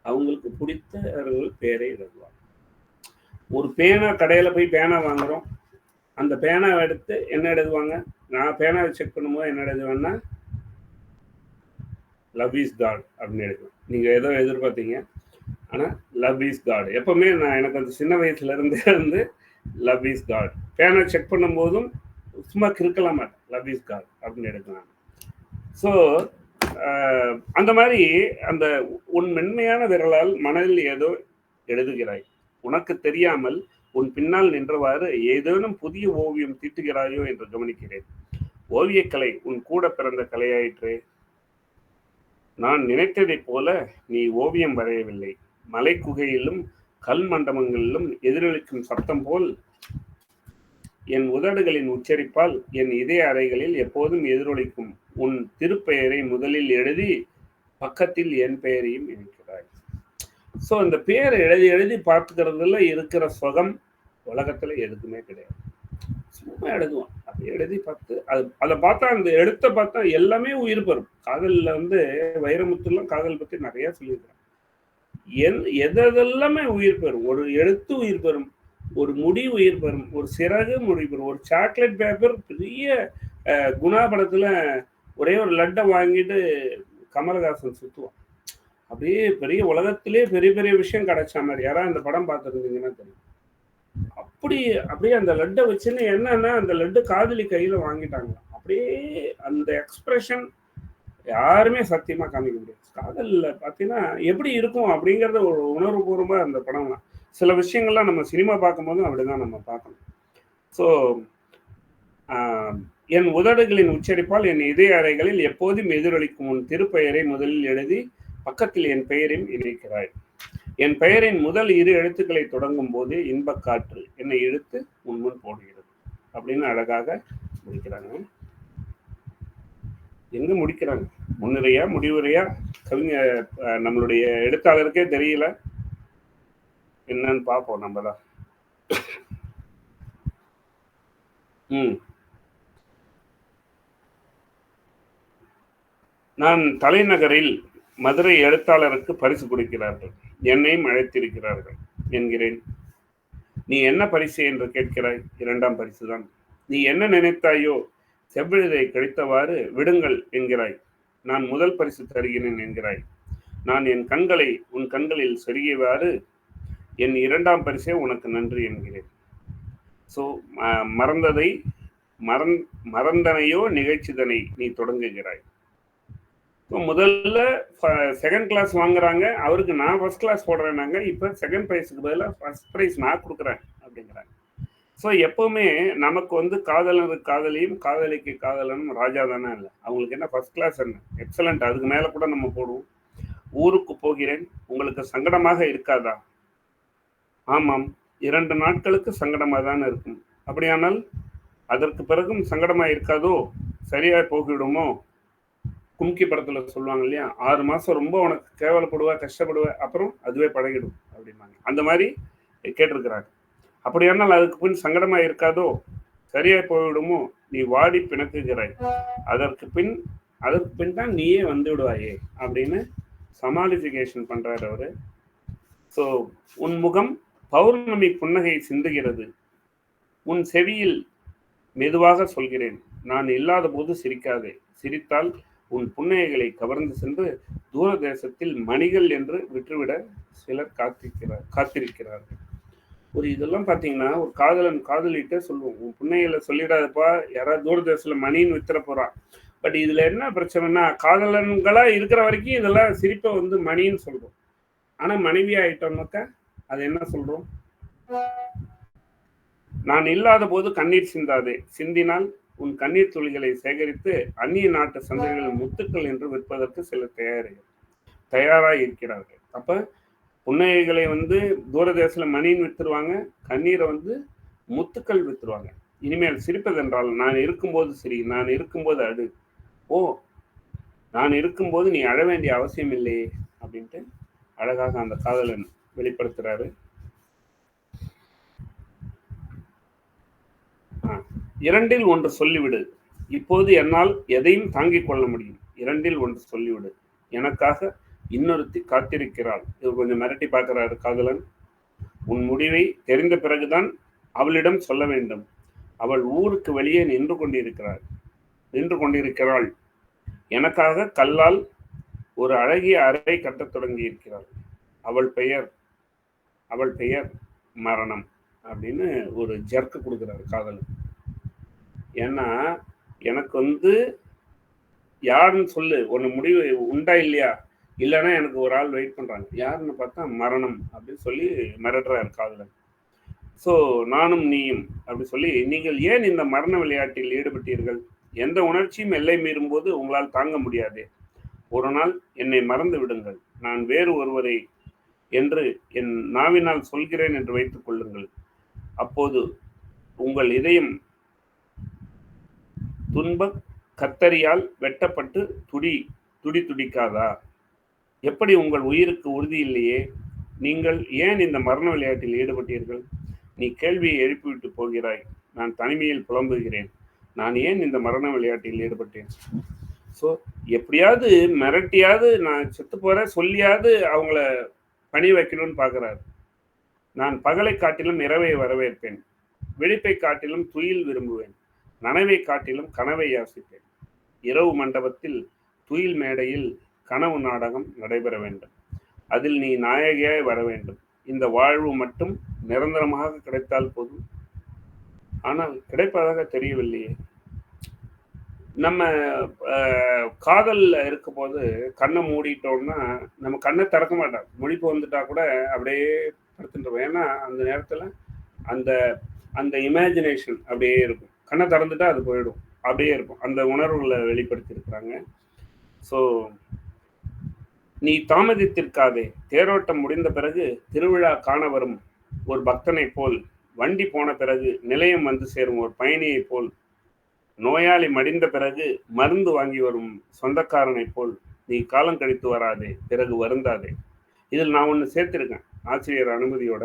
அவங்களுக்கு பிடித்தவர்கள் பேரை எழுதுவாங்க. ஒரு பேனா கடையில் போய் பேனா வாங்குறோம், அந்த பேனாவை எடுத்து என்ன எழுதுவாங்க, நான் பேனாவை செக் பண்ணும்போது என்ன எழுதுவேன்னா லவ் இஸ் காட் அப்படின்னு எழுதுவேன். நீங்கள் ஏதோ எதிர்பார்த்தீங்க, ஆனால் லவ் இஸ் காட் எப்பவுமே நான் எனக்கு அந்த சின்ன வயசுல இருந்தே வந்து லவ் இஸ் காட். பேனா செக் பண்ணும்போதும் சும்மா கிறுக்கலாம் மாட்டேன், லவ் இஸ் காட் அப்படின்னு எடுக்கலாம். ஸோ அந்த மாதிரி அந்த உன் மென்மையான விரலால் மனதில் ஏதோ எழுதுகிறாய், உனக்கு தெரியாமல் உன் பின்னால் நின்றவாறு ஏதேனும் புதிய ஓவியம் தீட்டுகிறாயோ என்று கவனிக்கிறேன். ஓவியக்கலை உன் கூட பிறந்த கலையாயிற்றே. நான் நினைத்ததைப் போல நீ ஓவியம் வரையவில்லை. மலை குகையிலும் கல் மண்டபங்களிலும் எதிரொலிக்கும் சத்தம் போல் என் உதடுகளின் உச்சரிப்பால் என் இதய அறைகளில் எப்போதும் எதிரொலிக்கும் உன் திருப்பெயரை முதலில் எழுதி பக்கத்தில் என் பெயரையும் இணைக்கிறாய். ஸோ இந்த பெயரை எழுதி எழுதி பார்த்துக்கிறதுல இருக்கிற சுகம் உலகத்துல எதுக்குமே கிடையாது. சும்மா எழுதுவான், அப்படி எழுதி பார்த்து அதை பார்த்தா அந்த எழுத்த பார்த்தா எல்லாமே உயிர் பெறும். காதலில் வந்து வைரமுத்துலாம் காதல் பற்றி நிறைய சொல்லியிருக்கிறான். எதெல்லாமே உயிர் பெறும். ஒரு எழுத்து உயிர் பெறும், ஒரு முடி உயிர் பெறும், ஒரு சிறகு முடி பெறும். ஒரு சாக்லேட் பேப்பர் பெரிய குணா படத்துல ஒரே ஒரு லட்டை வாங்கிட்டு கமலஹாசன் சுத்துவான். அப்படியே பெரிய உலகத்திலே பெரிய பெரிய விஷயம் கிடைச்ச மாதிரி. யாராவது அந்த படம் பார்த்துருந்தீங்கன்னா தெரியும். அப்படியே அந்த லட்டை வச்சுன்னு என்னன்னா அந்த லட்டு காதலி கையில வாங்கிட்டாங்க. அப்படியே அந்த எக்ஸ்பிரஷன் யாருமே சத்தியமா காமிக்க முடியாது. காதல்ல பார்த்தீங்கன்னா எப்படி இருக்கும் அப்படிங்கிறத ஒரு உணர்வுபூர்வமா அந்த படம்லாம் சில விஷயங்கள்லாம் நம்ம சினிமா பார்க்கும்போதும் அப்படிதான் நம்ம பார்க்கணும். ஸோ என் உதடுகளின் உச்சரிப்பால் என் இதய அறைகளில் எப்போதும் எதிரொலிக்கும் உன் திருப்பெயரை முதலில் எழுதி பக்கத்தில் என் பெயரையும் இணைக்கிறாய். என் பெயரின் முதல் 2 எழுத்துக்களை தொடங்கும் போது இன்பக் காற்று என்னை இழுத்து முன்முன் போடுகிறது அப்படின்னு அழகாக முடிக்கிறாங்க. எங்க முடிக்கிறாங்க? முன்னுரையா முடிவுரையா? கவிஞர் நம்மளுடைய எழுத்தாளருக்கே தெரியல. என்னன்னு பார்ப்போம் நம்ம தான். நான் தலைநகரில் மதுரை எழுத்தாளருக்கு பரிசு கொடுக்கிறார்கள், என்னையும் அழைத்திருக்கிறார்கள் என்கிறேன். நீ என்ன பரிசு என்று கேட்கிறாய்? 2ஆம் பரிசுதான். நீ என்ன நினைத்தாயோ செவ்விழுதை கழித்தவாறு விடுங்கள் என்கிறாய். நான் முதல் பரிசு தருகிறேன் என்கிறாய். நான் என் கண்களை உன் கண்களில் செருகியவாறு என் 2ஆம் பரிசே உனக்கு நன்றி என்கிறேன். ஸோ மறந்ததை மறந்தனையோ நிகழ்ச்சிதனை நீ தொடங்குகிறாய். முதல்ல செகண்ட் கிளாஸ் வாங்குறாங்க, அவருக்கு நான் ஃபர்ஸ்ட் கிளாஸ் போடுறேன்னாங்க. இப்போ செகண்ட் ப்ரைஸுக்கு பதிலாக ஃபர்ஸ்ட் ப்ரைஸ் நான் கொடுக்குறேன் அப்படிங்கிறாங்க. ஸோ எப்பவுமே நமக்கு வந்து காதலனுக்கு காதலியும் காதலிக்கு காதலனும் ராஜா தானே இல்லை. அவங்களுக்கு என்ன ஃபர்ஸ்ட் கிளாஸ் என்ன எக்ஸலண்ட், அதுக்கு மேலே கூட நம்ம போடுவோம். ஊருக்கு போகிறேன், உங்களுக்கு சங்கடமாக இருக்காதா? ஆமாம், 2 நாட்களுக்கு சங்கடமாக தானே இருக்கும். அப்படியானால் அதற்கு பிறகும் சங்கடமாக இருக்காதோ? சரியாக போகிவிடுமோ? கும்கி படத்துல சொல்லுவாங்க இல்லையா, 6 மாசம் ரொம்ப உனக்கு கேவலப்படுவ கஷ்டப்படுவ, அப்புறம் அதுவே பழகிடும் அப்படின்னாங்க. அந்த மாதிரி கேட்டிருக்கிறாங்க. அப்படியானால் அதுக்கு பின் சங்கடமா இருக்காதோ? சரியா போய்விடுமோ? நீ வாடி பிணக்குகிறாய், அதற்கு பின் தான் நீயே வந்து விடுவாயே அப்படின்னு சமாளிஃபிகேஷன் பண்றாரு அவரு. ஸோ உன் முகம் பௌர்ணமி புன்னகை சிந்துகிறது, உன் செவியில் மெதுவாக சொல்கிறேன், நான் இல்லாத போது சிரிக்காதே, சிரித்தால் உன் புன்னகைகளை கவர்ந்து சென்று தூர தேசத்தில் மணிகள் என்று விட்டுவிட சிலர் காத்திருக்கிறார்கள். ஒரு இதெல்லாம் பார்த்தீங்கன்னா ஒரு காதலன் காதலிட்டே சொல்லுவோம், உன் புன்னகைகளை சொல்லிடாதப்பா, யாராவது தூர தேசத்தில் மணின்னு வித்துற போறான். பட் இதுல என்ன பிரச்சனைனா, காதலன்களா இருக்கிற வரைக்கும் இதெல்லாம் சிரிப்பை வந்து மணின்னு சொல்றோம். ஆனா மனைவி ஆயிட்டோம்னாக்கா அது என்ன சொல்றோம்? நான் இல்லாத போது கண்ணீர் சிந்தாதே, சிந்தினால் உன் கண்ணீர் துளிகளை சேகரித்து அந்நிய நாட்டு சந்தைகளில் முத்துக்கள் என்று விற்பதற்கு சிலர் தயாராக இருக்கிறார்கள். அப்ப புன்னகைகளை வந்து தூரதேசத்துல மணின்னு வித்துருவாங்க, கண்ணீரை வந்து முத்துக்கள் வித்துருவாங்க. இனிமேல் சிரிப்பதென்றால் நான் இருக்கும்போது சிரி, நான் இருக்கும்போது அடு. ஓ, நான் இருக்கும்போது நீ அழ வேண்டிய அவசியம் இல்லையே அப்படின்ட்டு அழகாக அந்த காதலன் வெளிப்படுத்துறாரு. 2இல் 1 சொல்லிவிடு, இப்போது என்னால் எதையும் தாங்கிக் கொள்ள முடியும். 2இல் 1 சொல்லிவிடு, எனக்காக இன்னொருத்தி காத்திருக்கிறாள். இது கொஞ்சம் மிரட்டி பார்க்கிறாரு காதலன். உன் முடிவை தெரிந்த பிறகுதான் அவளிடம் சொல்ல வேண்டும். அவள் ஊருக்கு வெளியே நின்று கொண்டிருக்கிறாள். எனக்காக கல்லால் ஒரு அழகிய அறை கட்டத் தொடங்கி இருக்கிறாள். அவள் பெயர் மரணம் அப்படின்னு ஒரு ஜர்க்கு கொடுக்குறாரு காதலன். ஏன்னா எனக்கு வந்து யாருன்னு சொல்லு, ஒன்று முடிவு உண்டா இல்லையா, இல்லைன்னா எனக்கு ஒரு ஆள் வெயிட் பண்றாங்க, யாருன்னு பார்த்தா மரணம் அப்படின்னு சொல்லி மிரட்டுறாரு காதலன். ஸோ நானும் நீயும் அப்படி சொல்லி, நீங்கள் ஏன் இந்த மரண விளையாட்டில் ஈடுபட்டீர்கள்? எந்த உணர்ச்சியும் எல்லை மீறும் போது உங்களால் தாங்க முடியாதே. ஒரு நாள் என்னை மறந்து விடுங்கள், நான் வேறு ஒருவரை என்று என் நாவினால் சொல்கிறேன் என்று வைத்துக் கொள்ளுங்கள். அப்போது உங்கள் இதயம் துன்ப கத்தரியால் வெட்டப்பட்டு துடிக்காதா? எப்படி உங்கள் உயிருக்கு உறுதி இல்லையே? நீங்கள் ஏன் இந்த மரண விளையாட்டில் ஈடுபட்டீர்கள்? நீ கேள்வியை எழுப்பிவிட்டு போகிறாய். நான் தனிமையில் புலம்புகிறேன், நான் ஏன் இந்த மரண விளையாட்டில் ஈடுபட்டேன்? ஸோ எப்படியாவது மிரட்டியாவது நான் செத்து போற சொல்லியாவது அவங்கள பணி வைக்கணும்னு பார்க்குறாரு. நான் பகலை காட்டிலும் இரவை வரவேற்பேன், விழிப்பை காட்டிலும் துயில் விரும்புவேன், நனவை காட்டிலும் கனவை யாசிப்பேன். இரவு மண்டபத்தில் துயில் மேடையில் கனவு நாடகம் நடைபெற வேண்டும், அதில் நீ நாயகியாய் வர வேண்டும். இந்த வாழ்வு மட்டும் நிரந்தரமாக கிடைத்தால் போதும். ஆனால் கிடைப்பதாக தெரியவில்லையே. நம்ம காதல்ல இருக்கும் போது கண்ணை மூடிட்டோம்னா நம்ம கண்ணை திறக்க மாட்டோம், முழிப்பு வந்துட்டா கூட அப்படியே படுத்துட்டுருவோம். ஏன்னா அந்த நேரத்துல அந்த அந்த இமேஜினேஷன் அப்படியே இருக்கும். கண்ணை திறந்துட்டா அது போயிடும், அப்படியே இருக்கும். அந்த உணர்வுகளை வெளிப்படுத்தி இருக்கிறாங்க. ஸோ நீ தாமதித்திருக்காதே. தேரோட்டம் முடிந்த பிறகு திருவிழா காண வரும் ஒரு பக்தனைப் போல், வண்டி போன பிறகு நிலையம் வந்து சேரும் ஒரு பயணியைப் போல், நோயாளி மடிந்த பிறகு மருந்து வாங்கி வரும் சொந்தக்காரனைப் போல் நீ காலம் கழித்து வராதே, பிறகு வருந்தாதே. இதில் நான் ஒன்று சேர்த்திருக்கேன் ஆசிரியர் அனுமதியோட.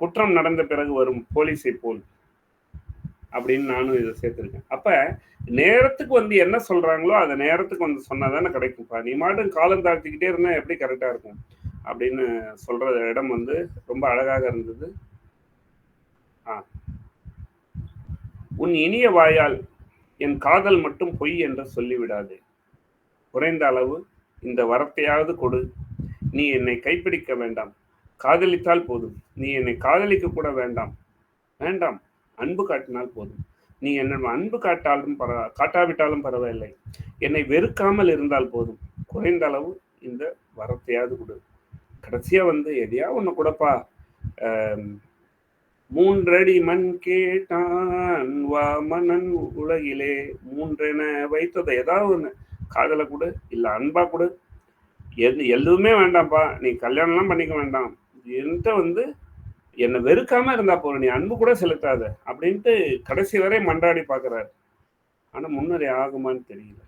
குற்றம் நடந்த பிறகு வரும் போலீஸை போல் அப்படின்னு நானும் இதை சேர்த்திருக்கேன். அப்ப நேரத்துக்கு வந்து என்ன சொல்றாங்களோ அதை நேரத்துக்கு வந்து சொன்னாதானே கிடைக்கும்ப்பா. நீ மாட்டும் காலம் தாழ்த்திக்கிட்டே இருந்தா எப்படி கரெக்டா இருக்கும் அப்படின்னு சொல்ற இடம் வந்து ரொம்ப அழகாக இருந்தது. உன் இனிய வாயால் என் காதல் மட்டும் பொய் என்று சொல்லிவிடாது. குறைந்த அளவு இந்த வரத்தையாவது கொடு. நீ என்னை கைப்பிடிக்க வேண்டாம், காதலித்தால் போதும். நீ என்னை காதலிக்க கூட வேண்டாம், வேண்டாம், அன்பு காட்டினால் போதும். நீ என்னிடம் அன்பு காட்டாவிட்டாலும் பரவாயில்லை, என்னை வெறுக்காமல் இருந்தால் போதும். குறைந்த அளவு இந்த வரத்தையாவது கொடு. கடைசியா வந்து எதையா ஒண்ணு கூடப்பா. 3 அடி மண் கேட்டான் வா மன்னன் உலகிலே 3 என வைத்ததை ஏதாவது ஒண்ணு, காதலை கொடு, இல்ல அன்பா கொடு. எதுவுமே வேண்டாம்ப்பா, நீ கல்யாணம்லாம் பண்ணிக்க வேண்டாம், என்கிட்ட வந்து என்னை வெறுக்காம இருந்தா போதும், நீ அன்பு கூட செலுத்தாத அப்படின்ட்டு கடைசி வரை மன்றாடி பார்க்கிறாரு. ஆனா முன்னரே ஆகுமான்னு தெரியல.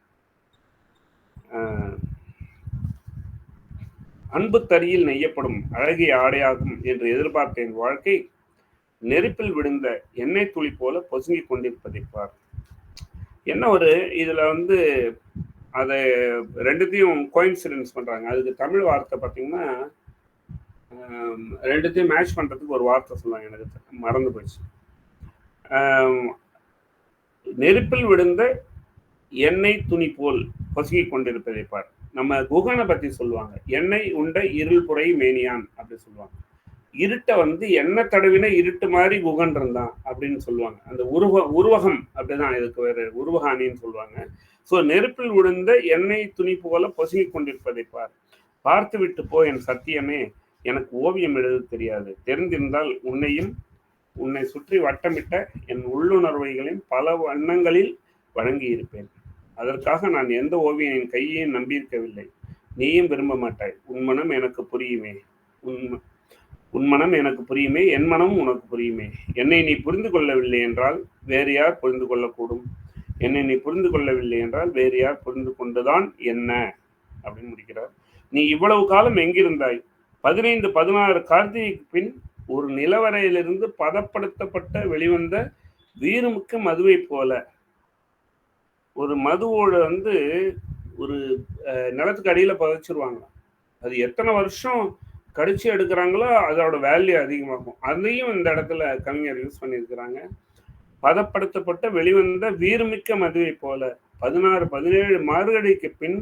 அன்பு தறியில் நெய்யப்படும் அழகிய ஆடையாகும் என்று எதிர்பார்த்தேன். வாழ்க்கை நெருப்பில் விழுந்த எண்ணெய் துளி போல பொசுங்கிக் கொண்டிருப்பதை பார். என்ன ஒரு இதுல வந்து அதை ரெண்டுத்தையும் கோயின்சிடன்ஸ் பண்றாங்க. அதுக்கு தமிழ் வார்த்தை பார்த்தீங்கன்னா, ரெண்டுத்தையும் மேட்ச் பண்றதுக்கு ஒரு வார்த்தை சொல்லுவாங்க, எனக்கு மறந்து போயிடுச்சு. நெருப்பில் விழுந்த எண்ணெய் துணி போல் பொசுங்கிக் கொண்டிருப்பதை பார். நம்ம குகனை பத்தி சொல்லுவாங்க, எண்ணெய் உண்ட இருள் புரை மேனியான் அப்படி சொல்லுவாங்க. இருட்டை வந்து எண்ணெய் தடவின இருட்டு மாதிரி குகன் இருந்தான் அப்படின்னு சொல்லுவாங்க. அந்த உருவகம் அப்படிதான், இதுக்கு வேறு உருவகாணின்னு சொல்லுவாங்க. ஸோ நெருப்பில் விழுந்த எண்ணெய் துணி போல பொசுங்கிக் கொண்டிருப்பதை பார். பார்த்து விட்டு போ என் சத்தியமே, எனக்கு ஓவியம் எழுத தெரியாது. தெரிந்திருந்தால் உன்னை சுற்றி வட்டமிட்ட என் உள்ளுணர்வைகளின் பல வண்ணங்களில் வழங்கி இருப்பேன். அதற்காக நான் எந்த ஓவியனின் கையையும் நம்பியிருக்கவில்லை. நீயும் விரும்ப மாட்டாய். உன் மனம் எனக்கு புரியுமே, உன் மனம் எனக்கு புரியுமே, என் மனமும் உனக்கு புரியுமே. என்னை நீ புரிந்து கொள்ளவில்லை என்றால் வேறு யார் புரிந்து கொள்ளக்கூடும்? என்னை நீ புரிந்து கொள்ளவில்லை என்றால் வேறு யார் புரிந்து கொண்டுதான் என்ன அப்படின்னு முடிக்கிறார். நீ இவ்வளவு காலம் எங்கிருந்தாய்? 15-16 கார்த்திகைக்கு பின் ஒரு நிலவரையிலிருந்து பதப்படுத்தப்பட்ட வெளிவந்த வீரமுக்க மதுவை போல. ஒரு மதுவோட வந்து ஒரு நிலத்துக்கு அடியில பதைச்சிருவாங்க. அது எத்தனை வருஷம் கடிச்சு எடுக்கிறாங்களோ அதோட வேல்யூ அதிகமாகும். அதையும் இந்த இடத்துல கவிஞர் யூஸ் பண்ணியிருக்கிறாங்க. பதப்படுத்தப்பட்ட வெளிவந்த வீரமிக்க மதுவை போல 16-17 மார்கழிக்கு பின்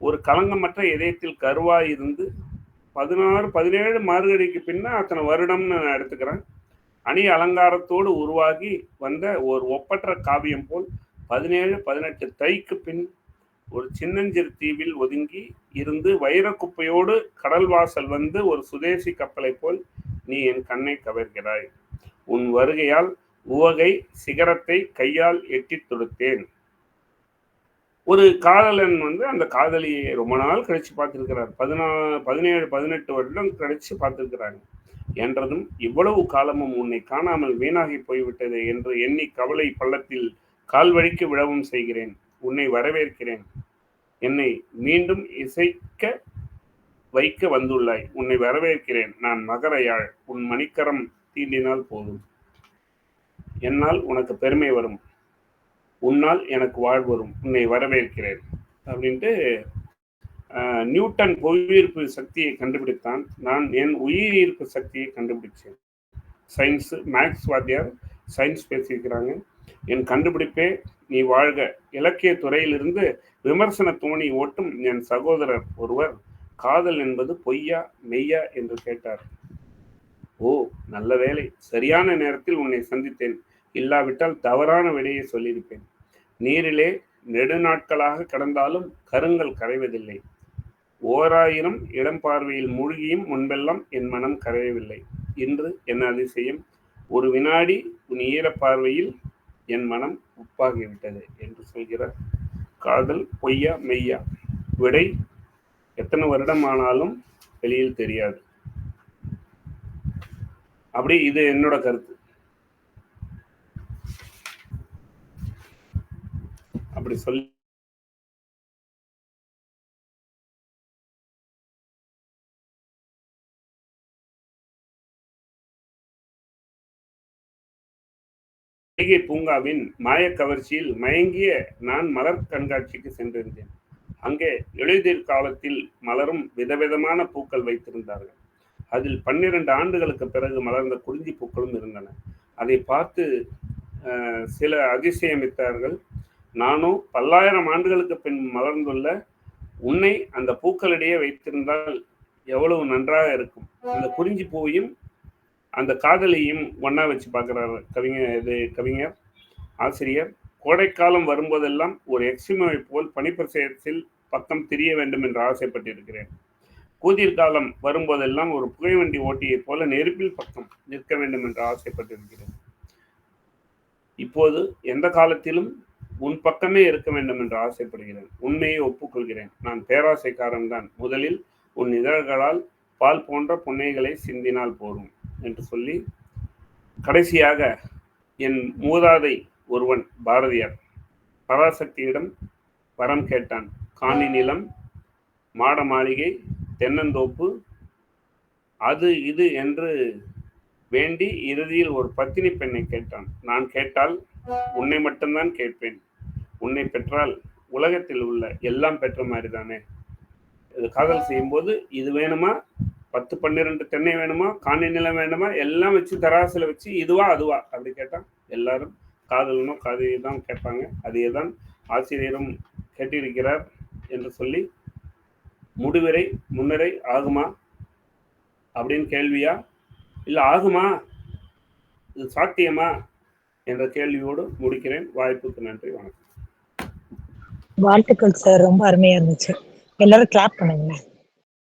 ஒரு களங்கமற்ற இதயத்தில் கருவாய் இருந்து, 16-17 மார்கழிக்கு பின்னா அத்தனை வருடம்னு நான் எடுத்துக்கிறேன். அணி அலங்காரத்தோடு உருவாகி வந்த ஒரு ஒப்பற்ற காவியம் போல் 17-18 தைக்கு பின் ஒரு சின்னஞ்சிறு தீவில் ஒதுங்கி இருந்து வைரக்குப்பையோடு கடல் வாசல் வந்து ஒரு சுதேசி கப்பலை போல் நீ என் கண்ணை கவர்கிறாய். உன் வருகையால் உவகை சிகரத்தை கையால் எட்டி தொடுத்தேன். ஒரு காதலன் வந்து அந்த காதலியை ரொம்ப நாள் கழிச்சு பார்த்திருக்கிறார். 17-18 வருடம் கழிச்சு பார்த்திருக்கிறாங்க. என்றதும் இவ்வளவு காலமும் உன்னை காணாமல் வீணாகி போய்விட்டது என்று எண்ணி கவலை பள்ளத்தில் கால்வழிக்கு விழவும் செய்கிறேன். உன்னை வரவேற்கிறேன். என்னை மீண்டும் இசைக்க வைக்க வந்துள்ளாய். உன்னை வரவேற்கிறேன். நான் மகர யாழ். உன் மணிக்கரம் தீண்டினால் போதும். என்னால் உனக்கு பெருமை வரும், உன்னால் எனக்கு வாழ்வு வரும். உன்னை வரவேற்கிறேன் அப்படின்ட்டு நியூட்டன் புவியீர்ப்பு சக்தியை கண்டுபிடித்தான். நான் என் உயிரீர்ப்பு சக்தியை கண்டுபிடிச்சேன். சயின்ஸ் மேக்ஸ் வாத்தியார் சயின்ஸ் பேசியிருக்கிறாங்க. என் கண்டுபிடிப்பே நீ வாழ்க. இலக்கிய துறையிலிருந்து விமர்சன தோணி ஓட்டும் என் சகோதரர் ஒருவர் காதல் என்பது பொய்யா மெய்யா என்று கேட்டார். ஓ நல்ல வேலை, சரியான நேரத்தில் உன்னை சந்தித்தேன். இல்லாவிட்டால் தவறான விடையை சொல்லியிருப்பேன். நீரிலே நெடுநாட்களாக கடந்தாலும் கருங்கல் கரைவதில்லை. 1000 இடம் பார்வையில் மூழ்கியும் முன்பெல்லாம் என் மனம் கரையவில்லை. இன்று என்ன அதிசயம், ஒரு வினாடி உன் ஈரப்பார்வையில் என் மனம் உப்பாகிவிட்டது என்று சொல்கிறார். காதல் பொய்யா மெய்யா? விடை எத்தனை வருடம் ஆனாலும் வெளியில் தெரியாது. அப்படி இது என்னோட கருத்து. அப்படி சொல்லி மல்லிகை பூங்காவின் மாயக் கவர்ச்சியில் மயங்கிய நான் மலர் கண்காட்சிக்கு சென்றிருந்தேன். அங்கே எழுதிர் காலத்தில் மலரும் விதவிதமான பூக்கள் வைத்திருந்தார்கள். அதில் 12 ஆண்டுகளுக்கு பிறகு மலர்ந்த குறிஞ்சி பூக்களும் இருந்தன. அதை பார்த்து சில அதிசயமித்தார்கள். நானும் 10,000 ஆண்டுகளுக்கு பின் மலர்ந்துள்ள உன்னை அந்த பூக்களிடையே வைத்திருந்தால் எவ்வளவு நன்றாக இருக்கும். அந்த குறிஞ்சி பூவையும் அந்த காதலியும் ஒன்னா வச்சு பார்க்கிறார் கவிஞர் ஆசிரியர். கோடைக்காலம் வரும்போதெல்லாம் ஒரு எக்ஸிமோவை போல் பனிப்பிரதேசத்தில் பக்கம் திரிய வேண்டும் என்று ஆசைப்பட்டிருக்கிறேன். கூதிர் காலம் வரும்போதெல்லாம் ஒரு புகைவண்டி ஓட்டியை போல நெருப்பில் பக்கம் நிற்க வேண்டும் என்று ஆசைப்பட்டிருக்கிறேன். இப்போது எந்த காலத்திலும் உன் பக்கமே இருக்க வேண்டும் என்று ஆசைப்படுகிறேன். உண்மையை ஒப்புக்கொள்கிறேன். நான் பேராசைக்காரன் தான். முதலில் உன் இதழ்களால் பால் போன்ற புன்னைகளை சிந்தினால் போதும் என்று சொல்லி கடைசியாக என் மூதாதை ஒருவன் பாரதியார் பராசக்தியிடம் வரம் கேட்டான். காணி நிலம், மாட மாளிகை, தென்னந்தோப்பு, அது இது என்று வேண்டி இறுதியில் ஒரு பத்தினி பெண்ணை கேட்டான். நான் கேட்டால் உன்னை மட்டும்தான் கேட்பேன். உன்னை பெற்றால் உலகத்தில் உள்ள எல்லாம் பெற்ற மாதிரி தானே. இது காதல் செய்யும்போது இது வேணுமா, 10-12 தென்னை வேணுமா, காணி நிலம் வேணுமா, எல்லாம் வச்சு தராசில வச்சு இதுவா அதுவா அப்படி கேட்டான். எல்லாரும் காதலனோ காதலியை தான் கேட்பாங்க. அதையே தான் ஆசிரியரும் கேட்டிருக்கிறார் என்று சொல்லி முடிவரை முன்னரை ஆகுமா அப்படின்னு கேள்வியா, இல்லை ஆகுமா, இது சாத்தியமா என்ற கேள்வியோடு முடிக்கிறேன். வாய்ப்புக்கு நன்றி, வணக்கம். வாழ்த்துக்கள் சார், ரொம்ப அருமையா இருந்துச்சு. எல்லாரும் கிளாப் பண்ணுங்க.